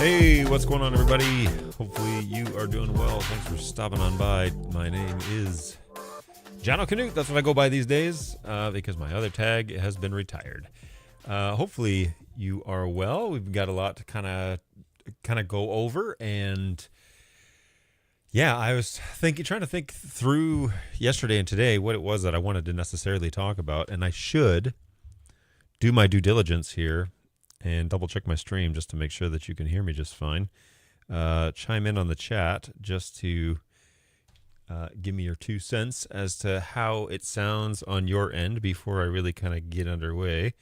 Hey, what's going on, everybody? Hopefully you are doing well. Thanks for stopping on by. My name is Jono Canute. That's what I go by these days because my other tag has been retired. Hopefully you are well. We've got a lot to kind of go over, and yeah, I was trying to think through yesterday and today what it was that I wanted to necessarily talk about, and I should do my due diligence here and double check my stream just to make sure that you can hear me just fine. Chime in on the chat just to give me your 2 cents as to how it sounds on your end before I really kind of get underway.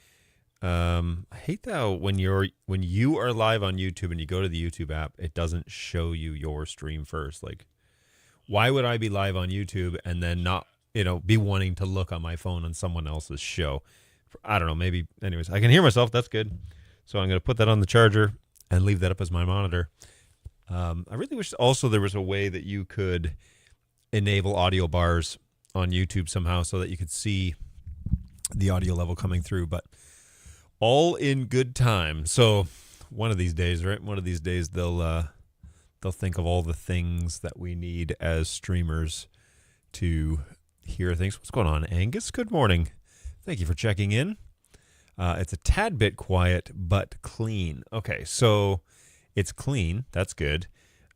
I hate that when you are live on YouTube and you go to the YouTube app, it doesn't show you your stream first. Like, why would I be live on YouTube and then not, be wanting to look on my phone on someone else's show? I don't know, maybe. Anyways, I can hear myself. That's good. So I'm going to put that on the charger and leave that up as my monitor. I really wish also there was a way that you could enable audio bars on YouTube somehow so that you could see the audio level coming through, but all in good time. So one of these days, right? One of these days they'll think of all the things that we need as streamers to hear things. What's going on, Angus? Good morning. Thank you for checking in. It's a tad bit quiet, but clean. Okay, so it's clean. That's good.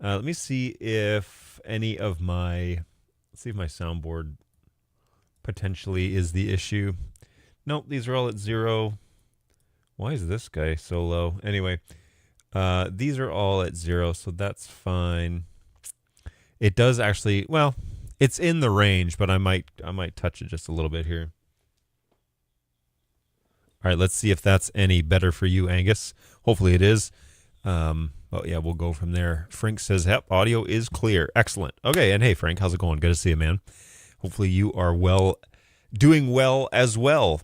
Let me see if any of my... Let's see if my soundboard potentially is the issue. Nope, these are all at 0. Why is this guy so low? Anyway, these are all at 0, so that's fine. It does actually... Well, it's in the range, but I might touch it just a little bit here. All right, let's see if that's any better for you, Angus. Hopefully it is. Well, yeah, we'll go from there. Frank says, yep, audio is clear. Excellent. Okay, and hey, Frank, how's it going? Good to see you, man. Hopefully you are doing well as well.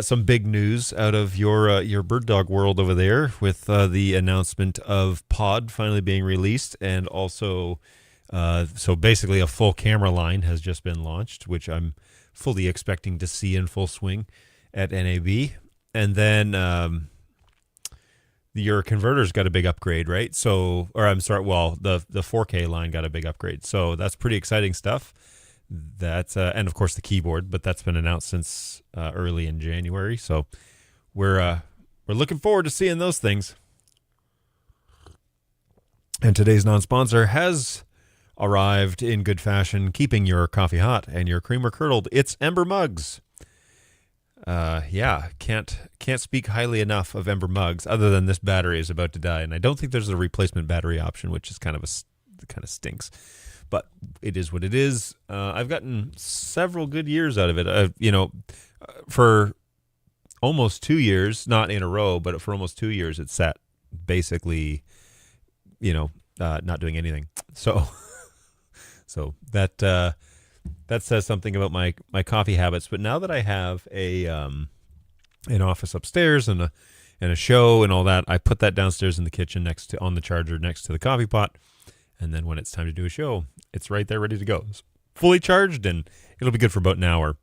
Some big news out of your bird dog world over there with the announcement of Pod finally being released, and also, so basically a full camera line has just been launched, which I'm fully expecting to see in full swing at NAB. And then your converter's got a big upgrade, right? So, or I'm sorry, well, the 4K line got a big upgrade. So that's pretty exciting stuff. That's and of course the keyboard, but that's been announced since early in January. So we're looking forward to seeing those things. And today's non-sponsor has arrived in good fashion, keeping your coffee hot and your creamer curdled. It's Ember Mugs. Yeah, can't speak highly enough of Ember Mugs, other than this battery is about to die, and I don't think there's a replacement battery option, which is kind of stinks, but it is what it is. I've gotten several good years out of it. For almost 2 years, not in a row, but for almost 2 years, it sat basically, not doing anything. So that says something about my coffee habits. But now that I have an office upstairs and a show and all that, I put that downstairs in the kitchen on the charger next to the coffee pot. And then when it's time to do a show, it's right there ready to go. It's fully charged, and it'll be good for about an hour.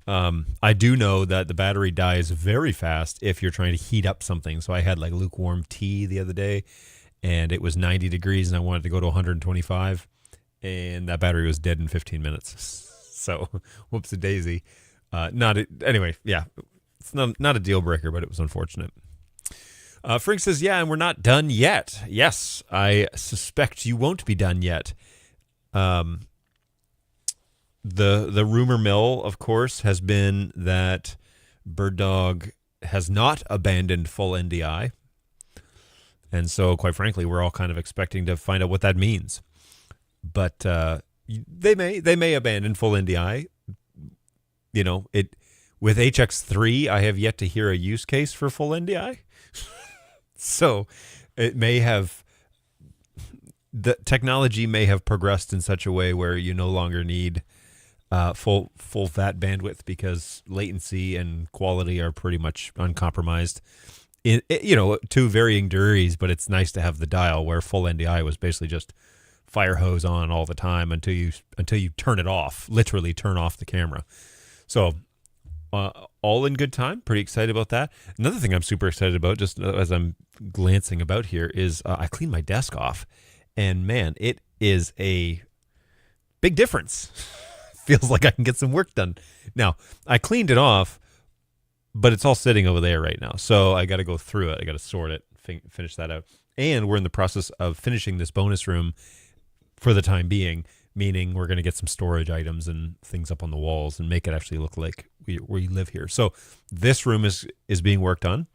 I do know that the battery dies very fast if you're trying to heat up something. So I had like lukewarm tea the other day, and it was 90 degrees, and I wanted to go to 125, and that battery was dead in 15 minutes. So, whoops a daisy. Anyway, yeah, it's not a deal breaker, but it was unfortunate. Frank says, yeah, and we're not done yet. Yes, I suspect you won't be done yet. The rumor mill, of course, has been that BirdDog has not abandoned full NDI. And so, quite frankly, we're all kind of expecting to find out what that means. But they may abandon full NDI. You know, with HX3, I have yet to hear a use case for full NDI. So it may have, the technology may have progressed in such a way where you no longer need full fat bandwidth because latency and quality are pretty much uncompromised. To varying degrees, but it's nice to have the dial where full NDI was basically just fire hose on all the time until you turn it off, literally turn off the camera. So all in good time. Pretty excited about that. Another thing I'm super excited about, just as I'm glancing about here, is I cleaned my desk off, and man, it is a big difference. Feels like I can get some work done. Now, I cleaned it off, but it's all sitting over there right now. So I got to go through it. I got to sort it, finish that out. And we're in the process of finishing this bonus room for the time being, meaning we're going to get some storage items and things up on the walls and make it actually look like we live here. So this room is being worked on.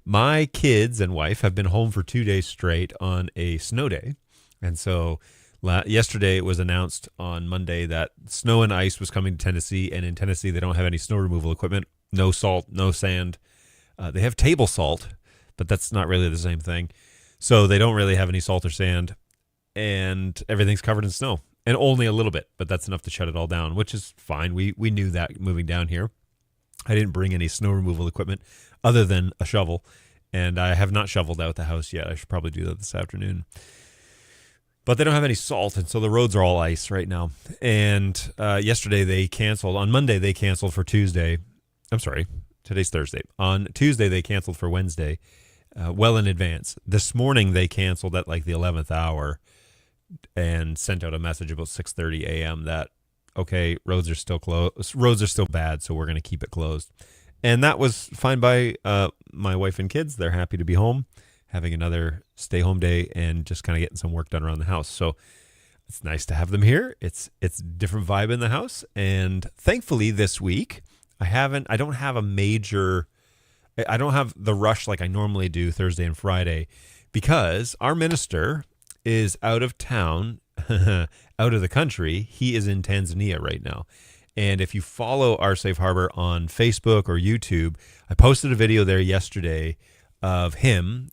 My kids and wife have been home for 2 days straight on a snow day. And so yesterday it was announced on Monday that snow and ice was coming to Tennessee. And in Tennessee, they don't have any snow removal equipment, no salt, no sand. They have table salt, but that's not really the same thing. So they don't really have any salt or sand, and everything's covered in snow. And only a little bit, but that's enough to shut it all down, which is fine. We knew that moving down here. I didn't bring any snow removal equipment other than a shovel, and I have not shoveled out the house yet. I should probably do that this afternoon. But they don't have any salt, and so the roads are all ice right now. And yesterday they canceled. On Monday they canceled for Tuesday. I'm sorry, today's Thursday. On Tuesday they canceled for Wednesday, well in advance. This morning they canceled at like the 11th hour and sent out a message about 6:30 a.m. that, okay, roads are still closed. Roads are still bad, so we're going to keep it closed. And that was fine by my wife and kids. They're happy to be home, having another stay-home day and just kind of getting some work done around the house. So it's nice to have them here. It's a different vibe in the house. And thankfully this week, I don't have the rush like I normally do Thursday and Friday, because our minister is out of town, out of the country. He is in Tanzania right now. And if you follow Our Safe Harbor on Facebook or YouTube, I posted a video there yesterday of him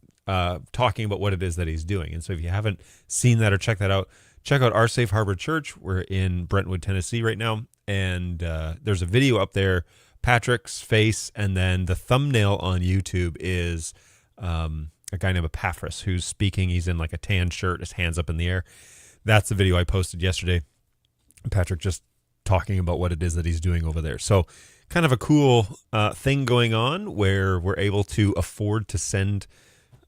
talking about what it is that he's doing. And so if you haven't seen that or check that out, check out Our Safe Harbor Church. We're in Brentwood, Tennessee right now. And there's a video up there, Patrick's face, and then the thumbnail on YouTube is a guy named Epaphras who's speaking. He's in like a tan shirt, his hands up in the air. That's the video I posted yesterday. Patrick just talking about what it is that he's doing over there. So kind of a cool thing going on where we're able to afford to send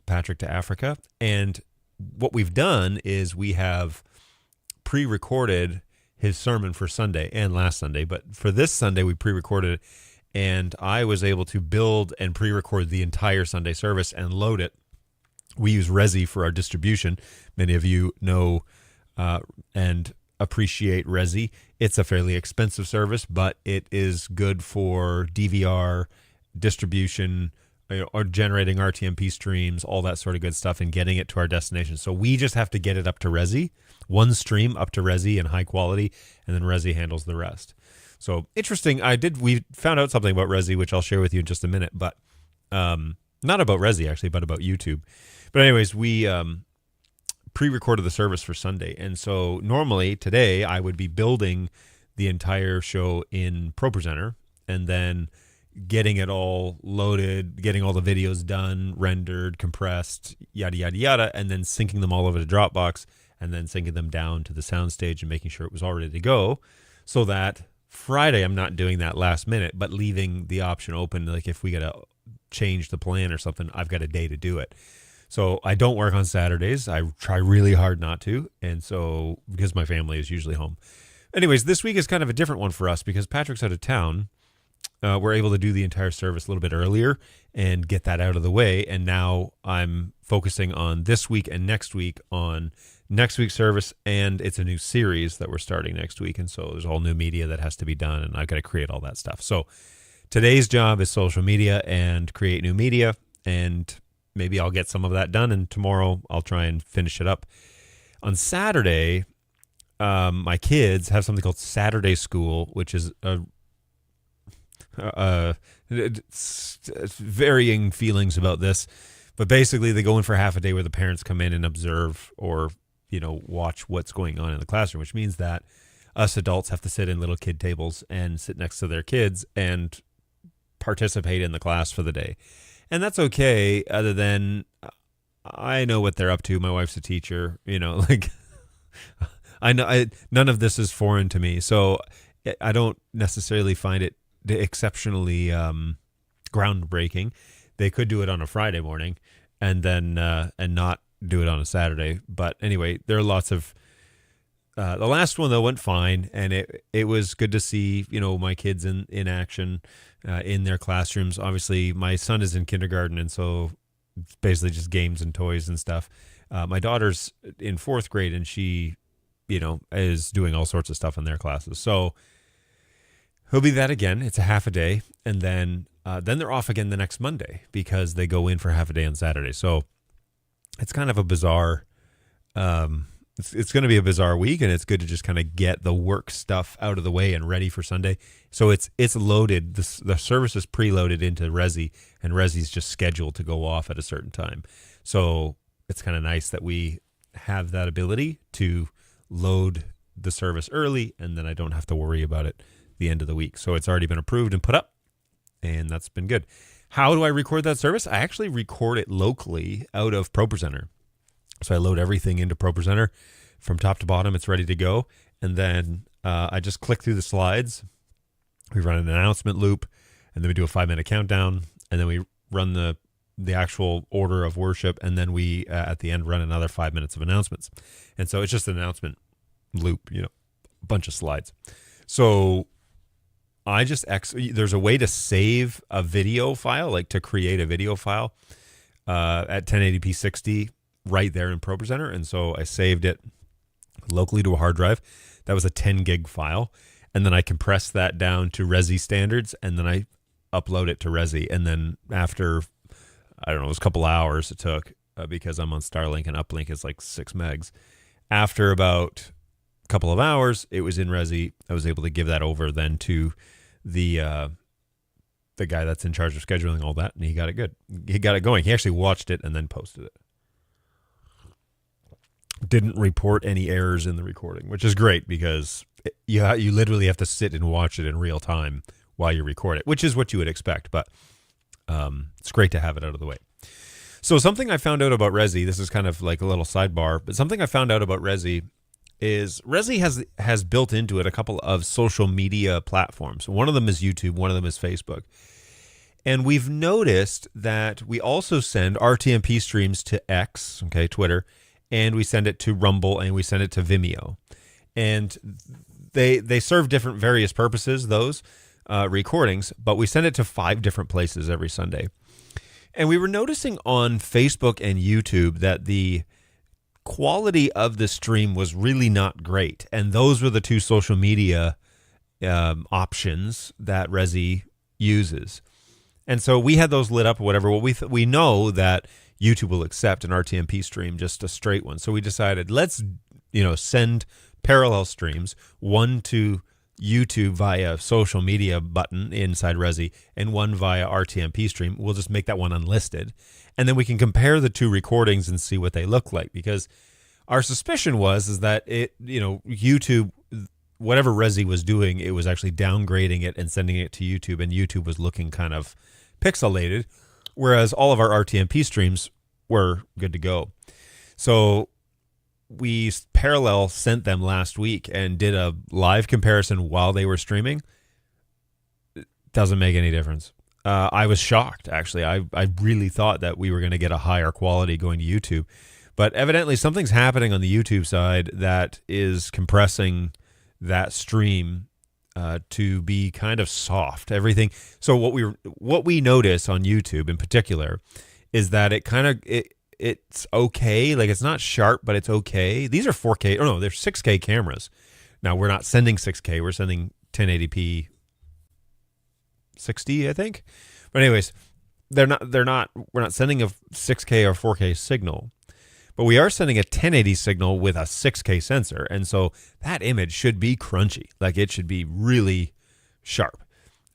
Patrick to Africa. And what we've done is we have pre-recorded his sermon for Sunday and last Sunday. But for this Sunday, we pre-recorded it. And I was able to build and pre-record the entire Sunday service and load it. We use Resi for our distribution. Many of you know and appreciate Resi. It's a fairly expensive service, but it is good for DVR, distribution, or generating RTMP streams, all that sort of good stuff, and getting it to our destination. So we just have to get it up to Resi, one stream up to Resi in high quality, and then Resi handles the rest. So interesting. We found out something about Resi, which I'll share with you in just a minute, but not about Resi actually, but about YouTube. But anyways, we pre-recorded the service for Sunday. And so normally today I would be building the entire show in ProPresenter and then getting it all loaded, getting all the videos done, rendered, compressed, yada, yada, yada, and then syncing them all over to Dropbox and then syncing them down to the soundstage and making sure it was all ready to go so that Friday, I'm not doing that last minute, but leaving the option open. Like if we got to change the plan or something, I've got a day to do it. So I don't work on Saturdays. I try really hard not to. And so because my family is usually home. Anyways, this week is kind of a different one for us because Patrick's out of town. We're able to do the entire service a little bit earlier and get that out of the way. And now I'm focusing on this week and next week on next week's service. And it's a new series that we're starting next week. And so there's all new media that has to be done. And I've got to create all that stuff. So today's job is social media and create new media. And maybe I'll get some of that done. And tomorrow I'll try and finish it up. On Saturday, my kids have something called Saturday School, which is varying feelings about this, but basically they go in for half a day where the parents come in and observe or, watch what's going on in the classroom, which means that us adults have to sit in little kid tables and sit next to their kids and participate in the class for the day. And that's okay, other than I know what they're up to. My wife's a teacher, like I know none of this is foreign to me. So I don't necessarily find it exceptionally groundbreaking. They could do it on a Friday morning and then and not do it on a Saturday. But anyway, there are lots of the last one though went fine, and it was good to see my kids in action in their classrooms. Obviously, my son is in kindergarten, and so it's basically just games and toys and stuff. My daughter's in 4th grade, and she is doing all sorts of stuff in their classes. So he'll be that again. It's a half a day, and then they're off again the next Monday because they go in for half a day on Saturday. So it's kind of a bizarre. It's going to be a bizarre week, and it's good to just kind of get the work stuff out of the way and ready for Sunday. So it's loaded. The service is preloaded into Resi, and Resi's just scheduled to go off at a certain time. So it's kind of nice that we have that ability to load the service early, and then I don't have to worry about it the end of the week. So it's already been approved and put up, and that's been good. How do I record that service? I actually record it locally out of ProPresenter. So I load everything into ProPresenter from top to bottom. It's ready to go. And then I just click through the slides. We run an announcement loop, and then we do a 5-minute countdown, and then we run the actual order of worship, and then we at the end run another 5 minutes of announcements. And so it's just an announcement loop, a bunch of slides. So I just there's a way to save a video file, like to create a video file at 1080p 60 right there in ProPresenter. And so I saved it locally to a hard drive. That was a 10 gig file. And then I compressed that down to Resi standards, and then I upload it to Resi. And then after, I don't know, it was a couple hours it took because I'm on Starlink and uplink is like 6 megs. After about a couple of hours, it was in Resi. I was able to give that over then to the guy that's in charge of scheduling all that, and he got it good. He got it going. He actually watched it and then posted it. Didn't report any errors in the recording, which is great because you literally have to sit and watch it in real time while you record it, which is what you would expect, but it's great to have it out of the way. So something I found out about Resi, this is kind of like a little sidebar, but something I found out about Resi is Resi has built into it a couple of social media platforms. One of them is YouTube, one of them is Facebook. And we've noticed that we also send RTMP streams to X, okay, Twitter, and we send it to Rumble, and we send it to Vimeo. And they serve different various purposes, those recordings, but we send it to 5 different places every Sunday. And we were noticing on Facebook and YouTube that the quality of the stream was really not great. And those were the 2 social media options that Resi uses. And so we had those lit up or whatever. Well, we know that YouTube will accept an RTMP stream, just a straight one. So we decided let's send parallel streams, one to YouTube via social media button inside Resi and one via RTMP stream. We'll just make that one unlisted. And then we can compare the 2 recordings and see what they look like, because our suspicion is that YouTube, whatever Resi was doing, it was actually downgrading it and sending it to YouTube, and YouTube was looking kind of pixelated, whereas all of our RTMP streams were good to go. So we parallel sent them last week and did a live comparison while they were streaming. It doesn't make any difference. I was shocked, actually. I really thought that we were going to get a higher quality going to YouTube. But evidently something's happening on the YouTube side that is compressing that stream to be kind of soft. Everything. So what we notice on YouTube in particular is that it's okay. Like, it's not sharp, but it's okay. These are 4K. Oh no, they're 6K cameras. Now we're not sending 6K. We're sending 1080p 60, I think. But anyways, we're not sending a 6K or 4K signal, but we are sending a 1080 signal with a 6K sensor. And so that image should be crunchy. Like, it should be really sharp.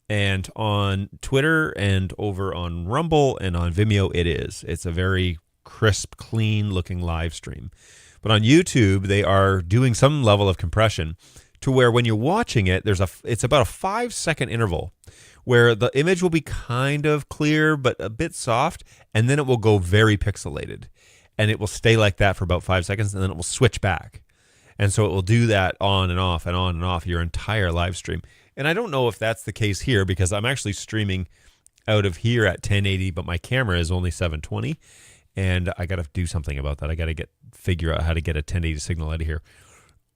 And on Twitter and over on Rumble and on Vimeo, it's a very crisp, clean looking live stream. But on YouTube, they are doing some level of compression to where when you're watching it, it's about a 5-second interval where the image will be kind of clear but a bit soft, and then it will go very pixelated. And it will stay like that for about 5 seconds, and then it will switch back. And so it will do that on and off and on and off your entire live stream. And I don't know if that's the case here, because I'm actually streaming out of here at 1080, but my camera is only 720. And I got to do something about that. I got to figure out how to get a 1080 signal out of here,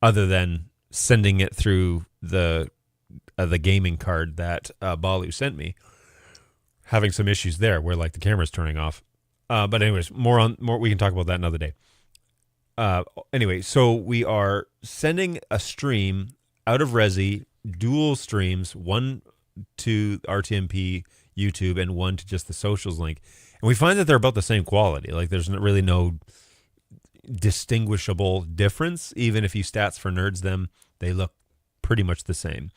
other than sending it through the gaming card that Balu sent me. Having some issues there where, like, the camera's turning off. But anyways, more we can talk about that another day. Anyway, so we are sending a stream out of Resi, dual streams, one to RTMP YouTube and one to just the socials link. And we find that they're about the same quality. Like, there's really no distinguishable difference. Even if you stats for nerds them, they look pretty much the same.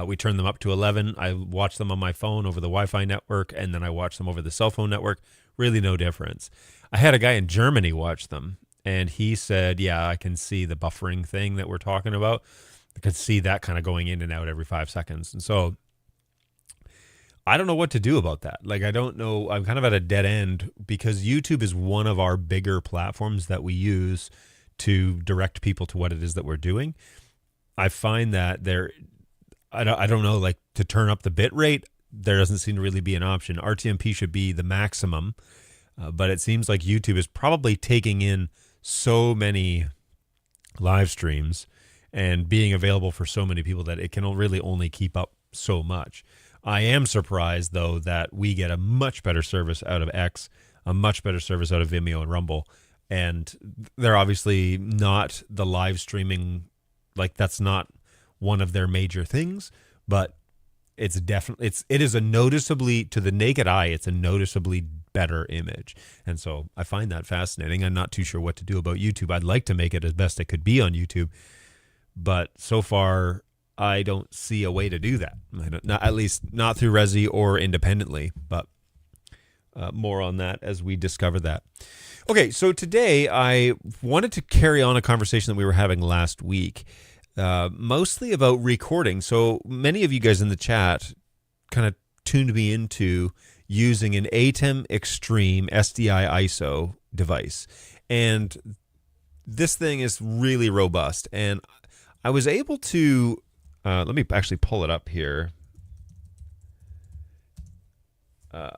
We turn them up to 11. I watch them on my phone over the Wi-Fi network, and then I watch them over the cell phone network. Really no difference. I had a guy in Germany watch them, and he said, yeah, I can see the buffering thing that we're talking about. I could see that kind of going in and out every 5 seconds. And so I don't know what to do about that. Like, I don't know. I'm kind of at a dead end, because YouTube is one of our bigger platforms that we use to direct people to what it is that we're doing. I find that I don't know, like, to turn up the bit rate, there doesn't seem to really be an option. RTMP should be the maximum, but it seems like YouTube is probably taking in so many live streams and being available for so many people that it can really only keep up so much. I am surprised, though, that we get a much better service out of X, a much better service out of Vimeo and Rumble, and they're obviously not the live streaming, like, that's not one of their major things, but it is a noticeably, to the naked eye, it's a noticeably better image. And so I find that fascinating. I'm not too sure what to do about YouTube. I'd like to make it as best it could be on YouTube, but so far I don't see a way to do that. At least not through Resi or independently, but more on that as we discover that. Okay, so today I wanted to carry on a conversation that we were having last week, mostly about recording. So many of you guys in the chat kind of tuned me into using an ATEM Extreme SDI ISO device. And this thing is really robust. And I was able to, let me actually pull it up here.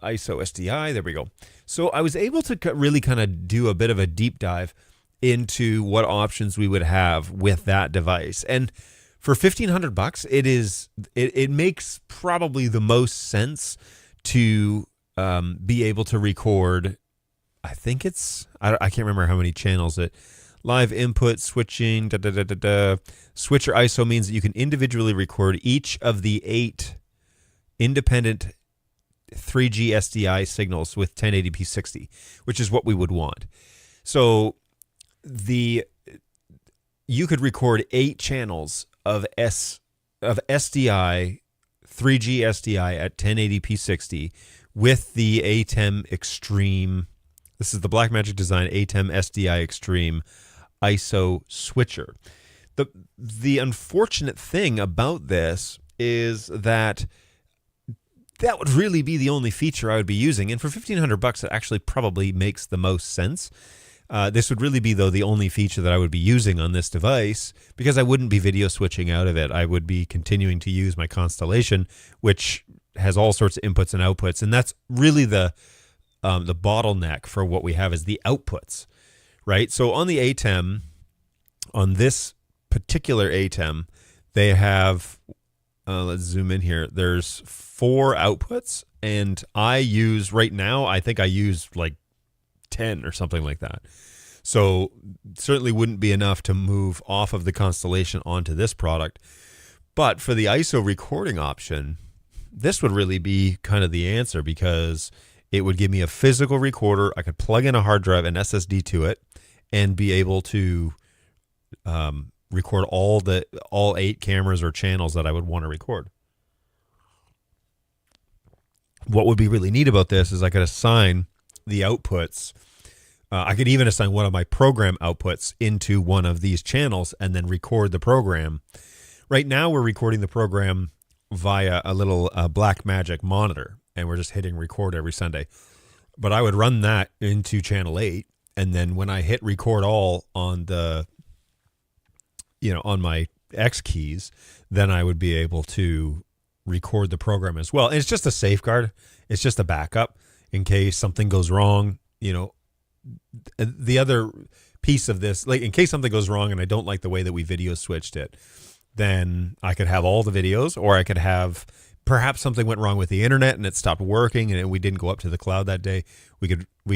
ISO SDI, there we go. So I was able to really kind of do a bit of a deep dive into what options we would have with that device. And for $1,500, it makes probably the most sense to be able to record. I think I can't remember how many channels live input, switching, Switcher ISO means that you can individually record each of the 8 independent 3G SDI signals with 1080p 60, which is what we would want. So you could record 8 channels of SDI, 3G SDI at 1080p 60 with the ATEM Extreme. This is the Blackmagic Design ATEM SDI Extreme ISO switcher. The unfortunate thing about this is that would really be the only feature I would be using, and for $1,500, it actually probably makes the most sense. This would really be, though, the only feature that I would be using on this device, because I wouldn't be video switching out of it. I would be continuing to use my Constellation, which has all sorts of inputs and outputs. And that's really the bottleneck for what we have is the outputs, right? So on the ATEM, on this particular ATEM, they have, let's zoom in here. There's 4 outputs, and I use right now, I think I use like 10 or something like that. So certainly wouldn't be enough to move off of the Constellation onto this product. But for the ISO recording option, this would really be kind of the answer, because it would give me a physical recorder. I could plug in a hard drive and SSD to it and be able to record all 8 cameras or channels that I would want to record. What would be really neat about this is I could assign the outputs. I could even assign one of my program outputs into one of these channels and then record the program. Right now we're recording the program via a little Blackmagic monitor, and we're just hitting record every Sunday. But I would run that into channel 8, and then when I hit record all on the, on my X keys, then I would be able to record the program as well. And it's just a safeguard. It's just a backup in case something goes wrong. The other piece of this, like in case something goes wrong and I don't like the way that we video switched it, then I could have all the videos, or I could have perhaps something went wrong with the internet and it stopped working and we didn't go up to the cloud that day. We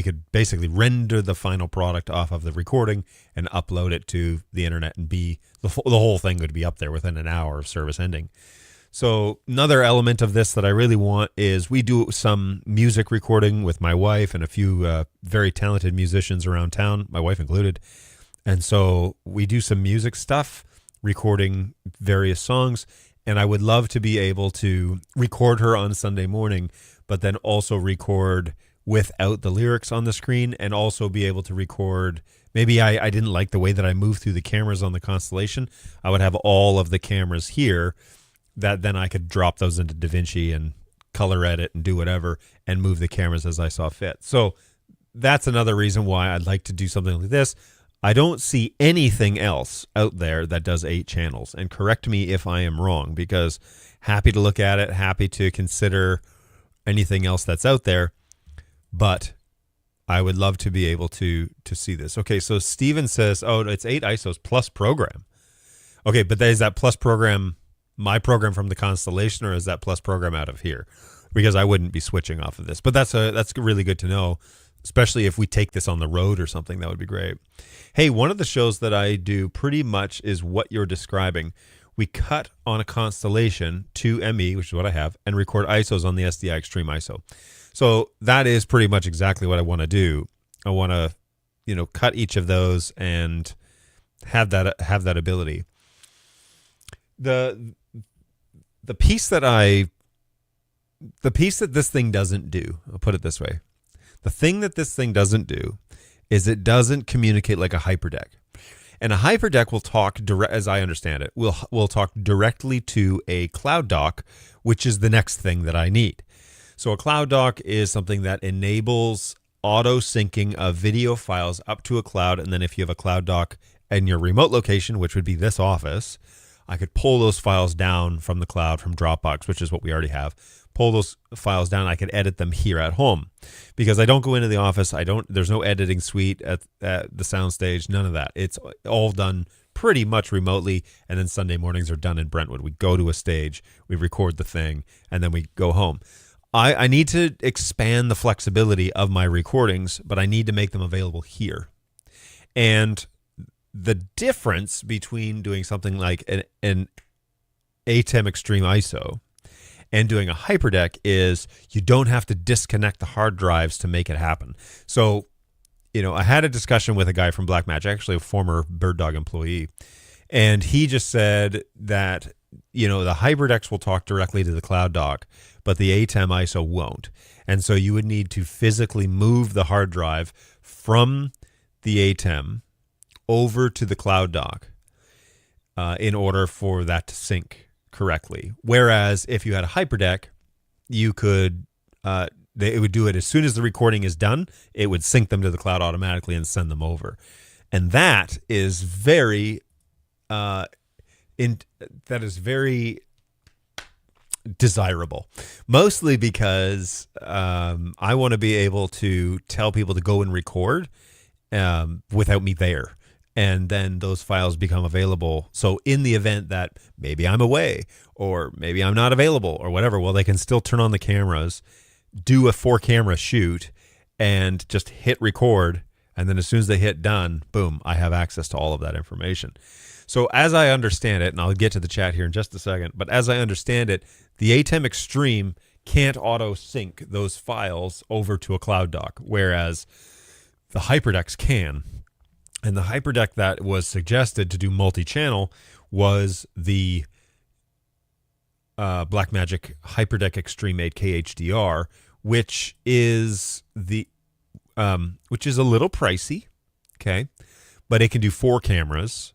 could basically render the final product off of the recording and upload it to the internet, and the whole thing would be up there within an hour of service ending. So another element of this that I really want is we do some music recording with my wife and a few very talented musicians around town, my wife included. And so we do some music stuff, recording various songs. And I would love to be able to record her on Sunday morning, but then also record without the lyrics on the screen, and also be able to record. Maybe I didn't like the way that I moved through the cameras on the Constellation. I would have all of the cameras here, that then I could drop those into DaVinci and color edit and do whatever and move the cameras as I saw fit. So that's another reason why I'd like to do something like this. I don't see anything else out there that does 8 channels, and correct me if I am wrong, because happy to look at it, happy to consider anything else that's out there, but I would love to be able to see this. Okay, so Steven says, oh, it's 8 ISOs plus program. Okay, but is that plus program my program from the Constellation, or is that plus program out of here? Because I wouldn't be switching off of this. But that's really good to know, especially if we take this on the road or something. That would be great. Hey, one of the shows that I do pretty much is what you're describing. We cut on a Constellation to ME, which is what I have, and record ISOs on the SDI Extreme ISO. So that is pretty much exactly what I want to do. I want to, cut each of those and have that ability. The piece that this thing doesn't do, I'll put it this way. The thing that this thing doesn't do is it doesn't communicate like a HYPERDECK. And a HYPERDECK will talk as I understand it, will talk directly to a cloud dock, which is the next thing that I need. So a cloud dock is something that enables auto syncing of video files up to a cloud. And then if you have a cloud dock in your remote location, which would be this office, I could pull those files down from the cloud, from Dropbox, which is what we already have. Pull those files down. I could edit them here at home, because I don't go into the office. There's no editing suite at the soundstage. None of that. It's all done pretty much remotely. And then Sunday mornings are done in Brentwood. We go to a stage, we record the thing, and then we go home. I need to expand the flexibility of my recordings, but I need to make them available here. And the difference between doing something like an ATEM Extreme ISO and doing a HYPERDECK is you don't have to disconnect the hard drives to make it happen. So, I had a discussion with a guy from Blackmagic, actually a former BirdDog employee, and he just said that, the HYPERDECKs will talk directly to the cloud dock, but the ATEM ISO won't. And so you would need to physically move the hard drive from the ATEM over to the cloud dock in order for that to sync correctly. Whereas if you had a HYPERDECK, you could it would do it as soon as the recording is done. It would sync them to the cloud automatically and send them over. And that is very desirable, mostly because I want to be able to tell people to go and record without me there. And then those files become available. So in the event that maybe I'm away or maybe I'm not available or whatever, well, they can still turn on the cameras, do a 4-camera shoot, and just hit record. And then as soon as they hit done, boom, I have access to all of that information. So as I understand it, and I'll get to the chat here in just a second, but as I understand it, the ATEM Extreme can't auto sync those files over to a cloud dock, whereas the HYPERDECKs can. And the HYPERDECK that was suggested to do multi-channel was the Blackmagic HYPERDECK Extreme 8K HDR, which is a little pricey, okay, but it can do 4 cameras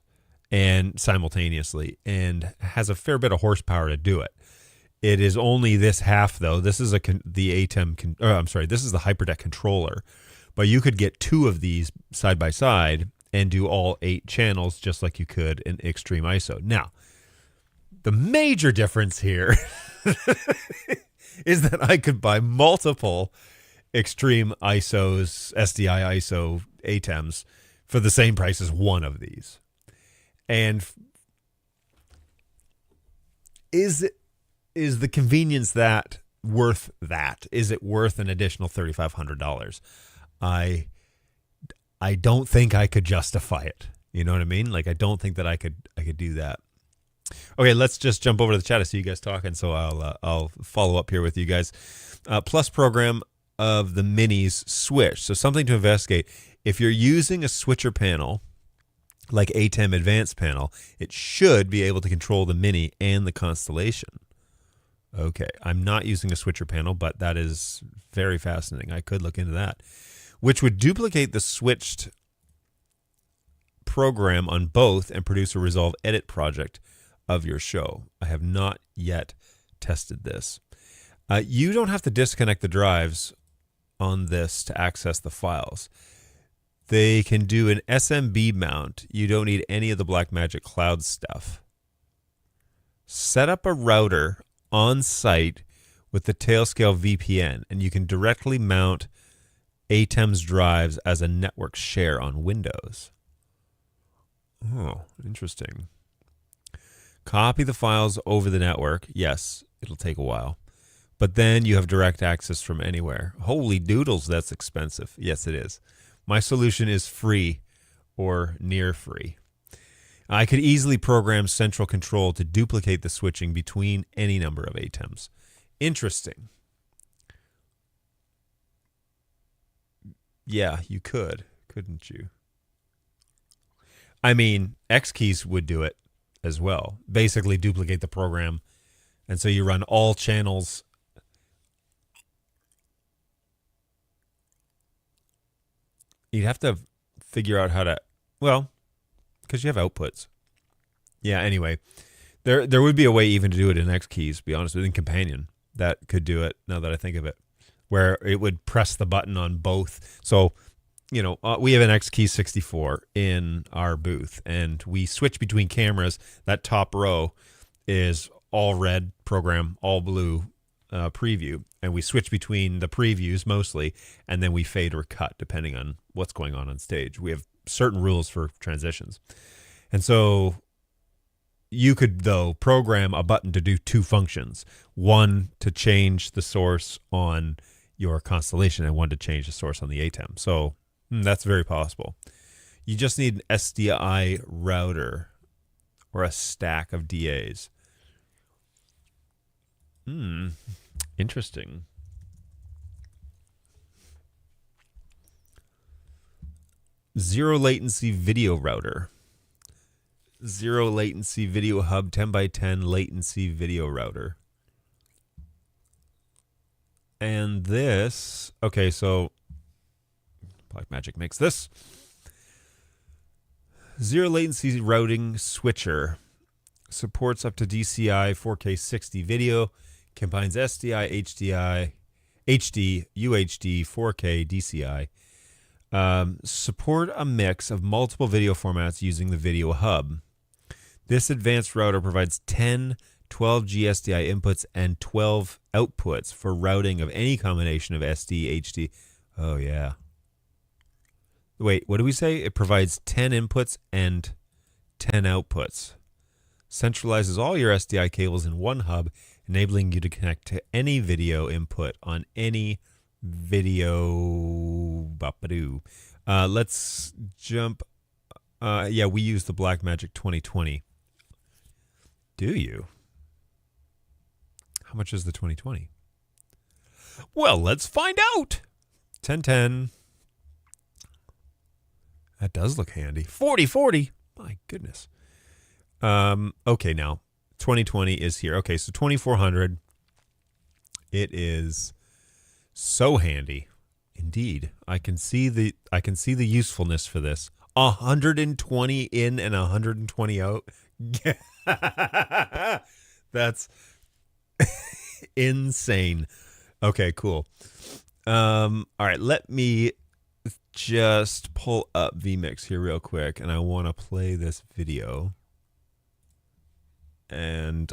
and simultaneously, and has a fair bit of horsepower to do it. It is only this half though. This is the HYPERDECK controller, but you could get 2 of these side by side and do all 8 channels just like you could in Extreme ISO. Now, the major difference here is that I could buy multiple Extreme ISOs, SDI ISO ATEMs for the same price as one of these. And is the convenience that worth that? Is it worth an additional $3,500? I don't think I could justify it. You know what I mean? Like, I don't think that I could do that. Okay, let's just jump over to the chat. I see you guys talking, so I'll follow up here with you guys. Plus program of the minis switch. So something to investigate. If you're using a switcher panel like ATEM Advanced panel, it should be able to control the mini and the Constellation. Okay, I'm not using a switcher panel, but that is very fascinating. I could look into that, which would duplicate the switched program on both and produce a Resolve Edit project of your show. I have not yet tested this. You don't have to disconnect the drives on this to access the files. They can do an SMB mount. You don't need any of the Blackmagic Cloud stuff. Set up a router on site with the Tailscale VPN, and you can directly mount ATEM's drives as a network share on Windows. Oh, interesting. Copy the files over the network. Yes, it'll take a while. But then you have direct access from anywhere. Holy doodles, that's expensive. Yes, it is. My solution is free or near free. I could easily program central control to duplicate the switching between any number of ATEMs. Interesting. Yeah, you could, couldn't you? I mean, X keys would do it as well. Basically duplicate the program. And so you run all channels. You'd have to figure out how to, well, because you have outputs. Yeah, anyway, there would be a way even to do it in X keys, to be honest with you, in Companion that could do it, now that I think of it, where it would press the button on both. So, you know, we have an X key 64 in our booth, and we switch between cameras. That top row is all red program, all blue preview, and we switch between the previews mostly, and then we fade or cut depending on what's going on stage. We have certain rules for transitions. And so you could, though, program a button to do 2 functions. One to change the source on your Constellation and one to change the source on the ATEM. So that's very possible. You just need an SDI router or a stack of DAs. Interesting. Zero latency video router. Zero latency video hub 10 by 10 latency video router. And this, okay, so Blackmagic makes this. Zero latency routing switcher. Supports up to DCI 4K 60 video. Combines SDI, HD, UHD, 4K, DCI. Support a mix of multiple video formats using the video hub. This advanced router provides 10 12G SDI inputs and 12 outputs for routing of any combination of SD, HD. Oh, yeah. Wait, what do we say? It provides 10 inputs and 10 outputs. Centralizes all your SDI cables in one hub, enabling you to connect to any video input on any video. Let's jump. Yeah, we use the Blackmagic 2020. Do you? How much is the 2020? Well, let's find out. 1010. That does look handy. 4040. My goodness. Okay, now 2020 is here. Okay, so 2400. It is so handy. Indeed. I can see the usefulness for this. 120 in and 120 out. That's insane. Okay, cool. All right, let me just pull up vMix here real quick, and I want to play this video. And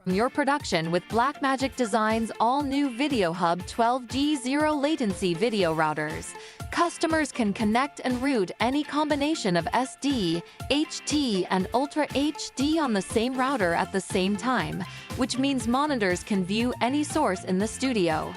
your production with Blackmagic Design's all-new Video Hub 12G zero latency video routers. Customers can connect and route any combination of SD, HT, and Ultra HD on the same router at the same time, which means monitors can view any source in the studio.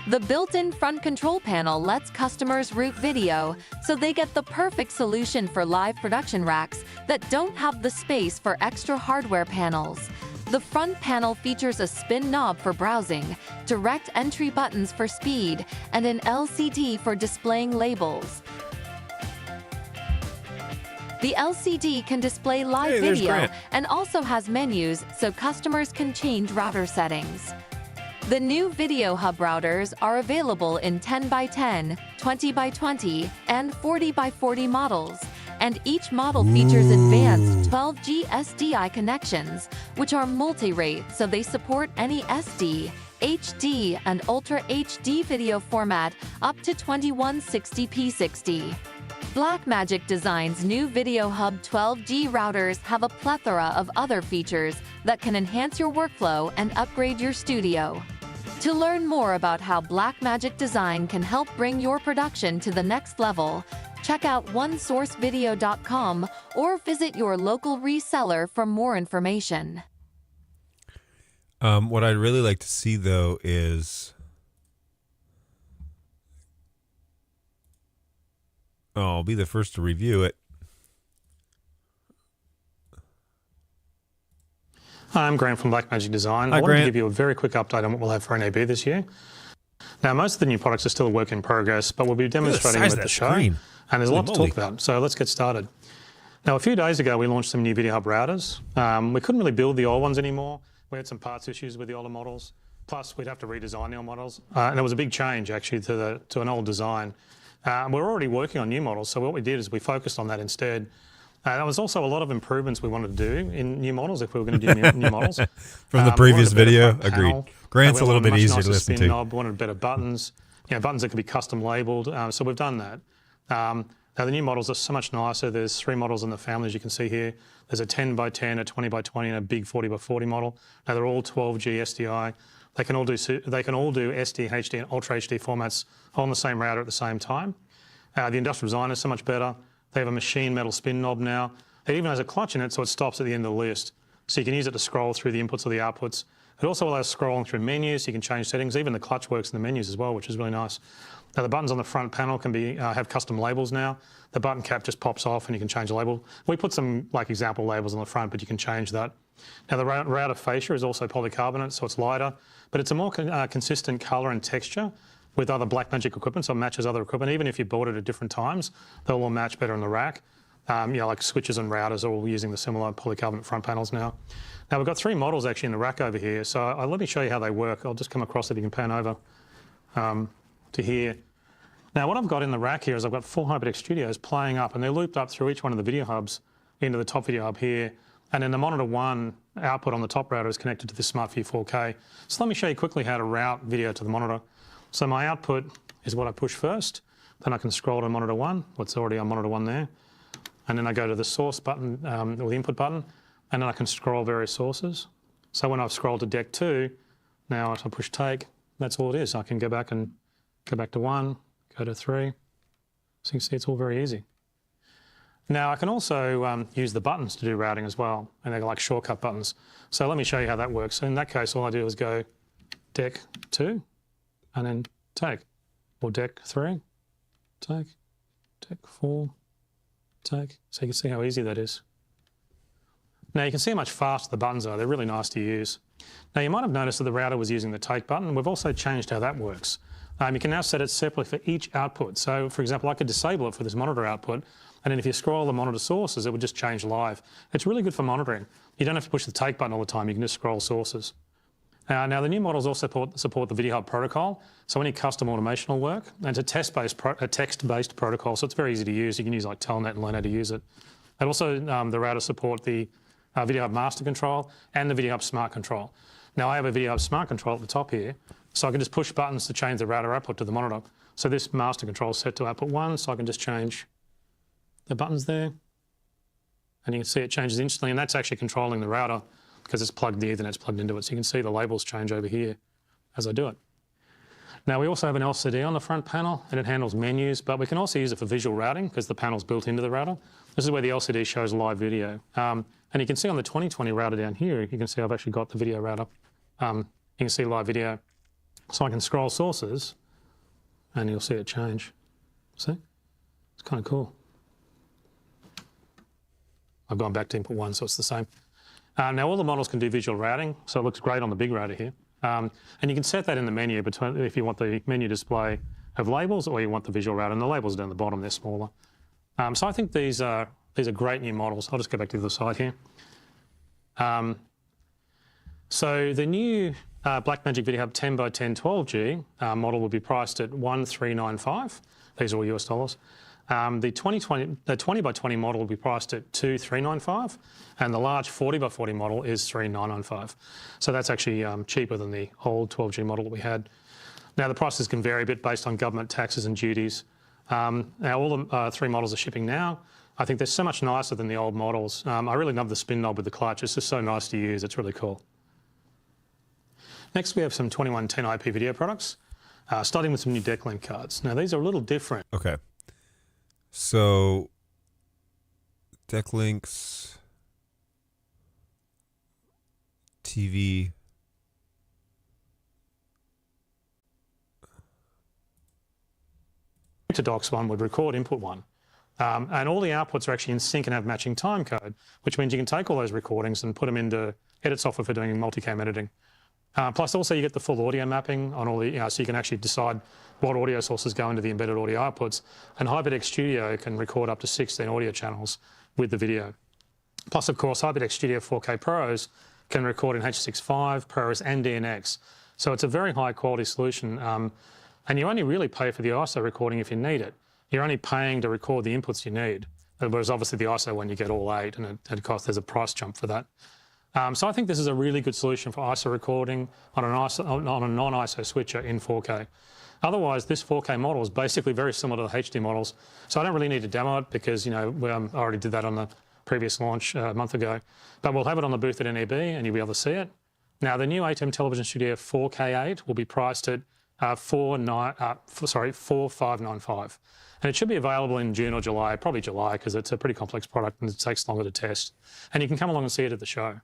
The built-in front control panel lets customers route video, so they get the perfect solution for live production racks that don't have the space for extra hardware panels. The front panel features a spin knob for browsing, direct entry buttons for speed, and an LCD for displaying labels. The LCD can display live video and also has menus so customers can change router settings. The new Video Hub routers are available in 10x10, 20x20, and 40x40 models, and each model features advanced 12G SDI connections, which are multi-rate, so they support any SD, HD, and Ultra HD video format up to 2160p60. Blackmagic Design's new Video Hub 12G routers have a plethora of other features that can enhance your workflow and upgrade your studio. To learn more about how Blackmagic Design can help bring your production to the next level, check out onesourcevideo.com or visit your local reseller for more information. What I'd really like to see, though, is... I'll be the first to review it. Hi, I'm Grant from Blackmagic Design. Hi, I wanted Grant. to give you a very quick update on what we'll have for NAB this year. Now, most of the new products are still a work in progress, but we'll be demonstrating them at the show. And there's a lot to talk about, so let's get started. Now, a few days ago, we launched some new Video Hub routers. We couldn't really build the old ones anymore. We had some parts issues with the older models. Plus, we'd have to redesign the old models. And it was a big change, actually, to an old design. We're already working on new models, so what we did is we focused on that instead. There was also a lot of improvements we wanted to do in new models if we were going to do new models. From the previous video, agreed. Grant's a little bit easier to listen to. We wanted better buttons, buttons that could be custom labeled. So we've done that. Now the new models are so much nicer. There's 3 models in the family, as you can see here. There's a 10x10, a 20x20, and a big 40x40 model. Now they're all 12G SDI. They can all do SD, HD, and Ultra HD formats on the same router at the same time. The industrial design is so much better. They have a machine metal spin knob now. It even has a clutch in it, so it stops at the end of the list. So you can use it to scroll through the inputs or the outputs. It also allows scrolling through menus, so you can change settings. Even the clutch works in the menus as well, which is really nice. Now the buttons on the front panel can have custom labels now. The button cap just pops off and you can change the label. We put some example labels on the front, but you can change that. Now the router fascia is also polycarbonate, so it's lighter, but it's a more consistent color and texture with other Blackmagic equipment, so it matches other equipment. Even if you bought it at different times, they'll all match better in the rack. Like switches and routers are all using the similar polycarbonate front panels now. Now we've got 3 models actually in the rack over here, so let me show you how they work. I'll just come across it, you can pan over to here. Now what I've got in the rack here is I've got 4 HYPERDECK studios playing up, and they're looped up through each one of the video hubs into the top video hub here. And then the monitor 1 output on the top router is connected to this SmartView 4K. So let me show you quickly how to route video to the monitor. So my output is what I push first. Then I can scroll to monitor 1, what's already on monitor 1 there. And then I go to the source button, or the input button, and then I can scroll various sources. So when I've scrolled to deck 2, now if I push take, that's all it is. I can go back to 1, go to 3. So you can see it's all very easy. Now I can also use the buttons to do routing as well, and they're like shortcut buttons. So let me show you how that works. So in that case, all I do is go deck 2, and then take, or deck 3, take, deck 4, take. So you can see how easy that is. Now you can see how much faster the buttons are. They're really nice to use. Now you might have noticed that the router was using the take button. We've also changed how that works. You can now set it separately for each output. So for example, I could disable it for this monitor output, and then if you scroll the monitor sources, it would just change live. It's really good for monitoring. You don't have to push the take button all the time. You can just scroll sources. Now the new models also support the VideoHub protocol. So any custom automation will work. And it's a text-based protocol, so it's very easy to use. You can use like Telnet and learn how to use it. And also the routers support the VideoHub Master Control and the VideoHub Smart Control. Now I have a VideoHub Smart Control at the top here, so I can just push buttons to change the router output to the monitor. So this Master Control is set to output 1, so I can just change the buttons there. And you can see it changes instantly, and that's actually controlling the router because it's plugged, the Ethernet's plugged into it. So you can see the labels change over here as I do it. Now we also have an LCD on the front panel, and it handles menus, but we can also use it for visual routing because the panel's built into the router. This is where the LCD shows live video. And you can see on the 2020 router down here, you can see I've actually got the video router. You can see live video. So I can scroll sources, and you'll see it change. See? It's kind of cool. I've gone back to input 1, so it's the same. Now all the models can do visual routing, so it looks great on the big router here. And you can set that in the menu between if you want the menu display of labels or you want the visual router, and the labels down the bottom, they're smaller. So I think these are great new models. I'll just go back to the other side here. So the new Blackmagic VideoHub 10x10 12G model will be priced at $1,395. These are all US dollars. The 20x20 model will be priced at $2,395, and the large 40x40 model is $3,995. So that's actually cheaper than the old 12G model that we had. Now the prices can vary a bit based on government taxes and duties. Now all the 3 models are shipping now. I think they're so much nicer than the old models. I really love the spin knob with the clutch. It's just so nice to use. It's really cool. Next we have some 2110 IP video products, starting with some new DeckLink cards. Now these are a little different. Okay. So, DeckLink's TV. Docs 1 would record input 1. And all the outputs are actually in sync and have matching time code, which means you can take all those recordings and put them into edit software for doing multicam editing. Plus also you get the full audio mapping on all the, so you can actually decide what audio sources go into the embedded audio outputs. And HYPERDECK Studio can record up to 16 audio channels with the video. Plus of course, HYPERDECK Studio 4K Pros can record in H.265, ProRes and DNX. So it's a very high quality solution. And you only really pay for the ISO recording if you need it. You're only paying to record the inputs you need. Whereas obviously the ISO one, you get all 8, and it costs, there's a price jump for that. So I think this is a really good solution for ISO recording on a non-ISO switcher in 4K. Otherwise, this 4K model is basically very similar to the HD models. So I don't really need to demo it because, I already did that on the previous launch a month ago. But we'll have it on the booth at NAB and you'll be able to see it. Now, the new ATEM Television Studio 4K8 will be priced at $4,595. And it should be available in June or July, probably July, because it's a pretty complex product and it takes longer to test. And you can come along and see it at the show.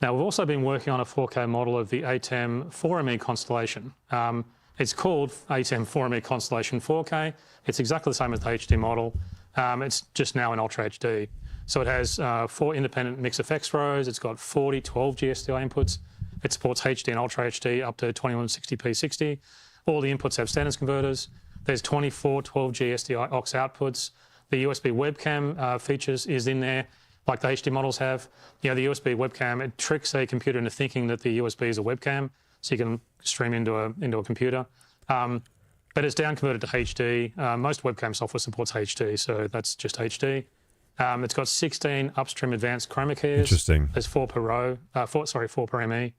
Now, we've also been working on a 4K model of the ATEM 4ME Constellation. It's called ATEM 4ME Constellation 4K. It's exactly the same as the HD model. It's just now in Ultra HD. So it has 4 independent mix effects rows. It's got 40 12G SDI inputs. It supports HD and Ultra HD up to 2160p 60. All the inputs have standards converters. There's 24 12G SDI aux outputs. The USB webcam features is in there, like the HD models have. The USB webcam, it tricks a computer into thinking that the USB is a webcam, so you can stream into a computer. But it's down converted to HD. Most webcam software supports HD, so that's just HD. It's got 16 upstream advanced chroma keyers. Interesting. There's 4 per row. 4 per ME.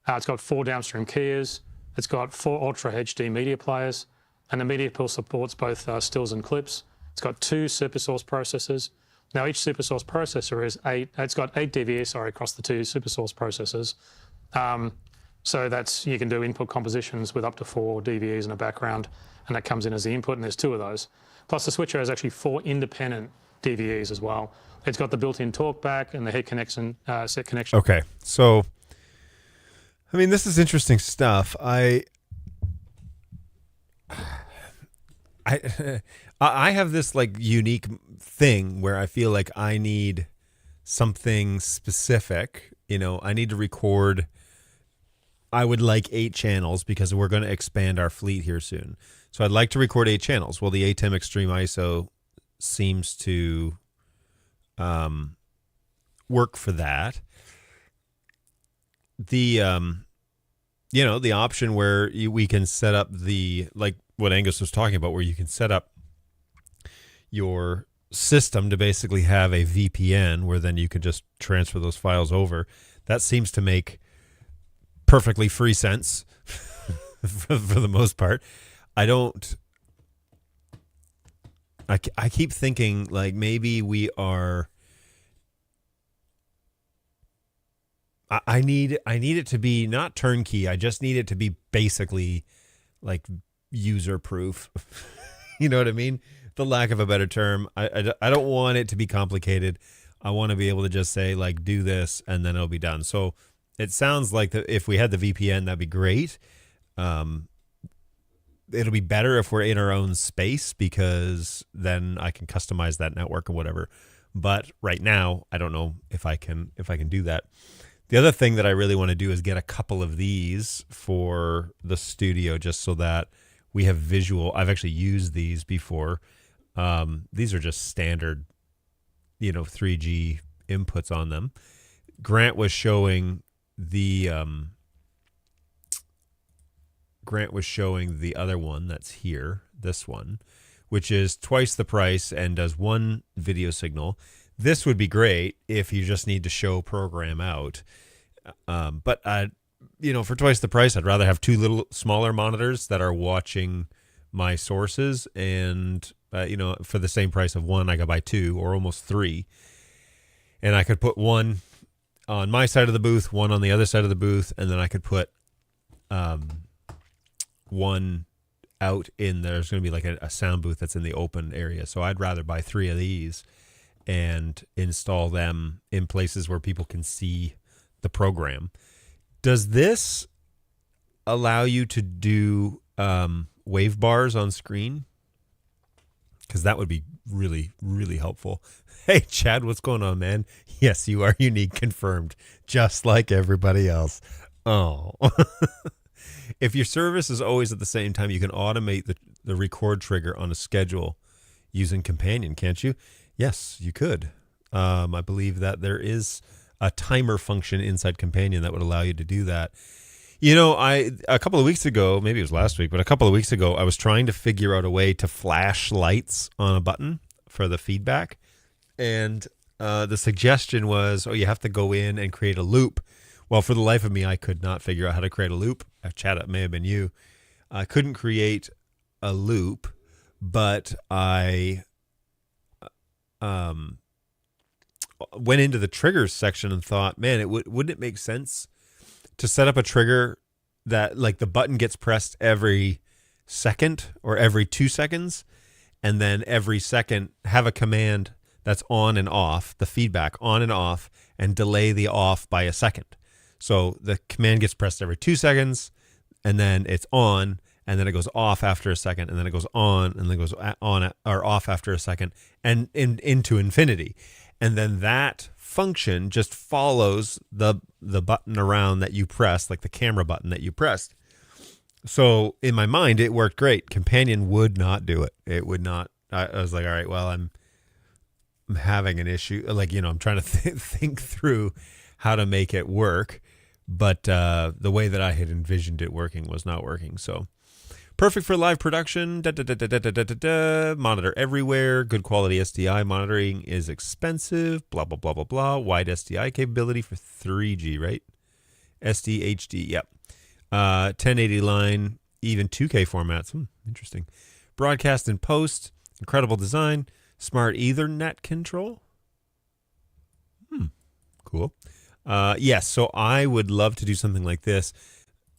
It's got 4 downstream keyers. It's got 4 Ultra HD media players, and the media pool supports both stills and clips. It's got 2 SuperSource processors. Now each SuperSource processor is it's got 8 DVS across the 2 SuperSource processors. So you can do input compositions with up to 4 DVEs in a background, and that comes in as the input, and there's 2 of those. Plus the switcher has actually 4 independent DVEs as well. It's got the built-in talkback and the head connection, set connection. Okay, so I mean, this is interesting stuff. I have this like unique thing where I feel like I need something specific. You know, I need to record. I would like 8 channels because we're going to expand our fleet here soon. So I'd like to record 8 channels. Well, the ATEM Extreme ISO seems to work for that. The the option where we can set up like what Angus was talking about, where you can set up your system to basically have a VPN where then you can just transfer those files over. That seems to make perfectly free sense for the most part. I keep thinking like maybe we are. I need it to be not turnkey. I just need it to be basically like user proof. You know what I mean? The lack of a better term. I don't want it to be complicated. I want to be able to just say like do this and then it'll be done. So it sounds like if we had the VPN, that'd be great. It'll be better if we're in our own space because then I can customize that network or whatever. But right now, I don't know if I can do that. The other thing that I really want to do is get a couple of these for the studio just so that we have visual. I've actually used these before. These are just standard, 3G inputs on them. Grant was showing the other one that's here, this one, which is twice the price and does 1 video signal. This would be great if you just need to show program out. But for twice the price, I'd rather have 2 little smaller monitors that are watching my sources. And, for the same price of 1, I could buy 2 or almost 3. And I could put 1 on my side of the booth, 1 on the other side of the booth. And then I could put 1 out in there's going to be like a sound booth that's in the open area. So I'd rather buy 3 of these and install them in places where people can see the program. Does this allow you to do wave bars on screen? Because that would be really, really helpful. Hey, Chad, what's going on, man? Yes, you are unique, confirmed, just like everybody else. Oh. If your service is always at the same time, you can automate the record trigger on a schedule using Companion, can't you? Yes, you could. I believe that there is a timer function inside Companion that would allow you to do that. A couple of weeks ago, maybe it was last week, but a couple of weeks ago, I was trying to figure out a way to flash lights on a button for the feedback. And the suggestion was, you have to go in and create a loop. Well, for the life of me, I could not figure out how to create a loop. Chad, it may have been you. I couldn't create a loop, but I went into the triggers section and thought, man, wouldn't it make sense to set up a trigger that like the button gets pressed every second or every 2 seconds, and then every second have a command that's on and off, the feedback on and off, and delay the off by a second. So the command gets pressed every 2 seconds, and then it's on, and then it goes off after a second, and then it goes on, and then it goes on or off after a second, and into infinity. And then that function just follows the button around that you press, like the camera button that you pressed. So in my mind, it worked great. Companion would not do it. It would not. I was like, all right, well, I'm having an issue. Like, I'm trying to think through how to make it work. But the way that I had envisioned it working was not working. So Perfect for live production. Monitor everywhere. Good quality SDI monitoring is expensive. Blah, blah, blah, blah, blah. Wide SDI capability for 3G, right? SD, HD, yep. 1080 line, even 2K formats. Interesting. Broadcast and post. Incredible design. Smart Ethernet control. Cool. Yes, so I would love to do something like this.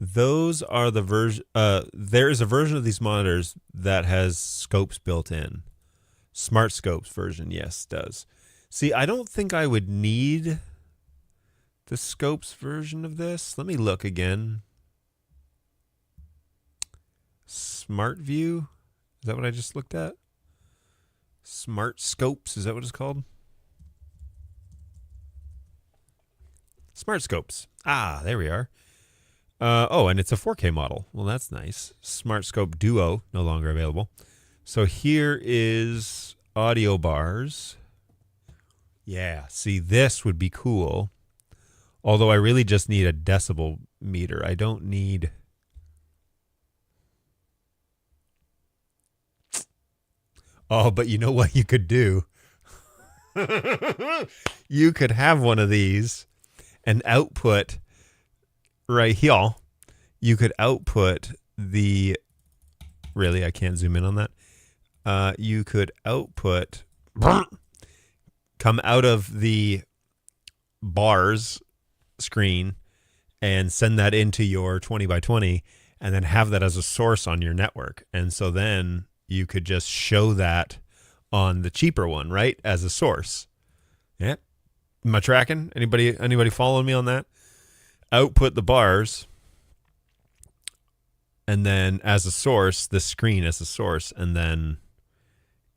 Those are the version. There is a version of these monitors that has scopes built in. Smart scopes version, yes, does. See, I don't think I would need the scopes version of this. Let me look again. Smart View. Is that what I just looked at? Smart Scopes. Is that what it's called? Smart Scopes. Ah, there we are. Oh, and it's a 4K model. Well, that's nice. Smart Scope Duo, no longer available. So here is audio bars. Yeah, see, this would be cool. Although I really just need a decibel meter. I don't need... Oh, but you know what you could do? You could have one of these and output right here. You could output the... Really, I can't zoom in on that. You could output... Come out of the bars screen and send that into your 20 by 20 and then have that as a source on your network. And so then you could just show that on the cheaper one, right? As a source. Yeah. Am I tracking? Anybody following me on that? Output the bars and then as a source, the screen as a source, and then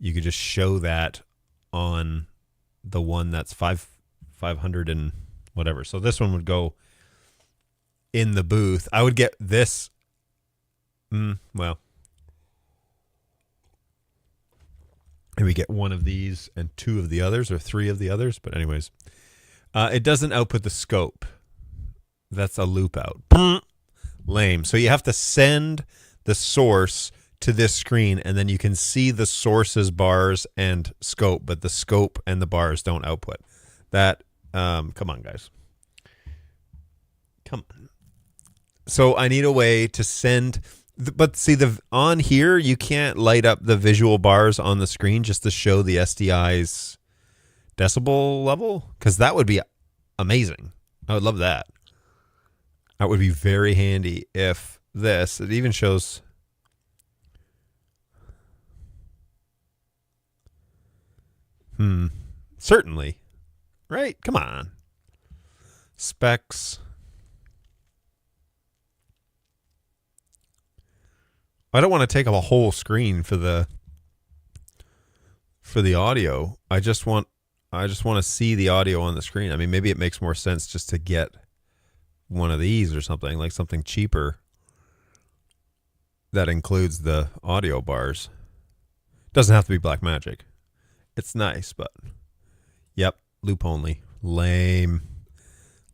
you could just show that on the one that's 500 and whatever. So this one would go in the booth. I would get this. Well, maybe get one of these and two of the others or three of the others. But anyways, it doesn't output the scope. That's a loop out. Lame. So you have to send the source to this screen, and then you can see the sources, bars, and scope, but the scope and the bars don't output. That, come on, guys. Come on. So I need a way to send, but see, on here, you can't light up the visual bars on the screen just to show the SDI's decibel level, because that would be amazing. I would love that. That would be very handy if this, it even shows... Certainly. Right? Come on. Specs. I don't want to take up a whole screen for the audio. I just want to see the audio on the screen. I mean, maybe it makes more sense just to get one of these or something, like something cheaper that includes the audio bars. Doesn't have to be Blackmagic. It's nice, but yep, loop only. Lame.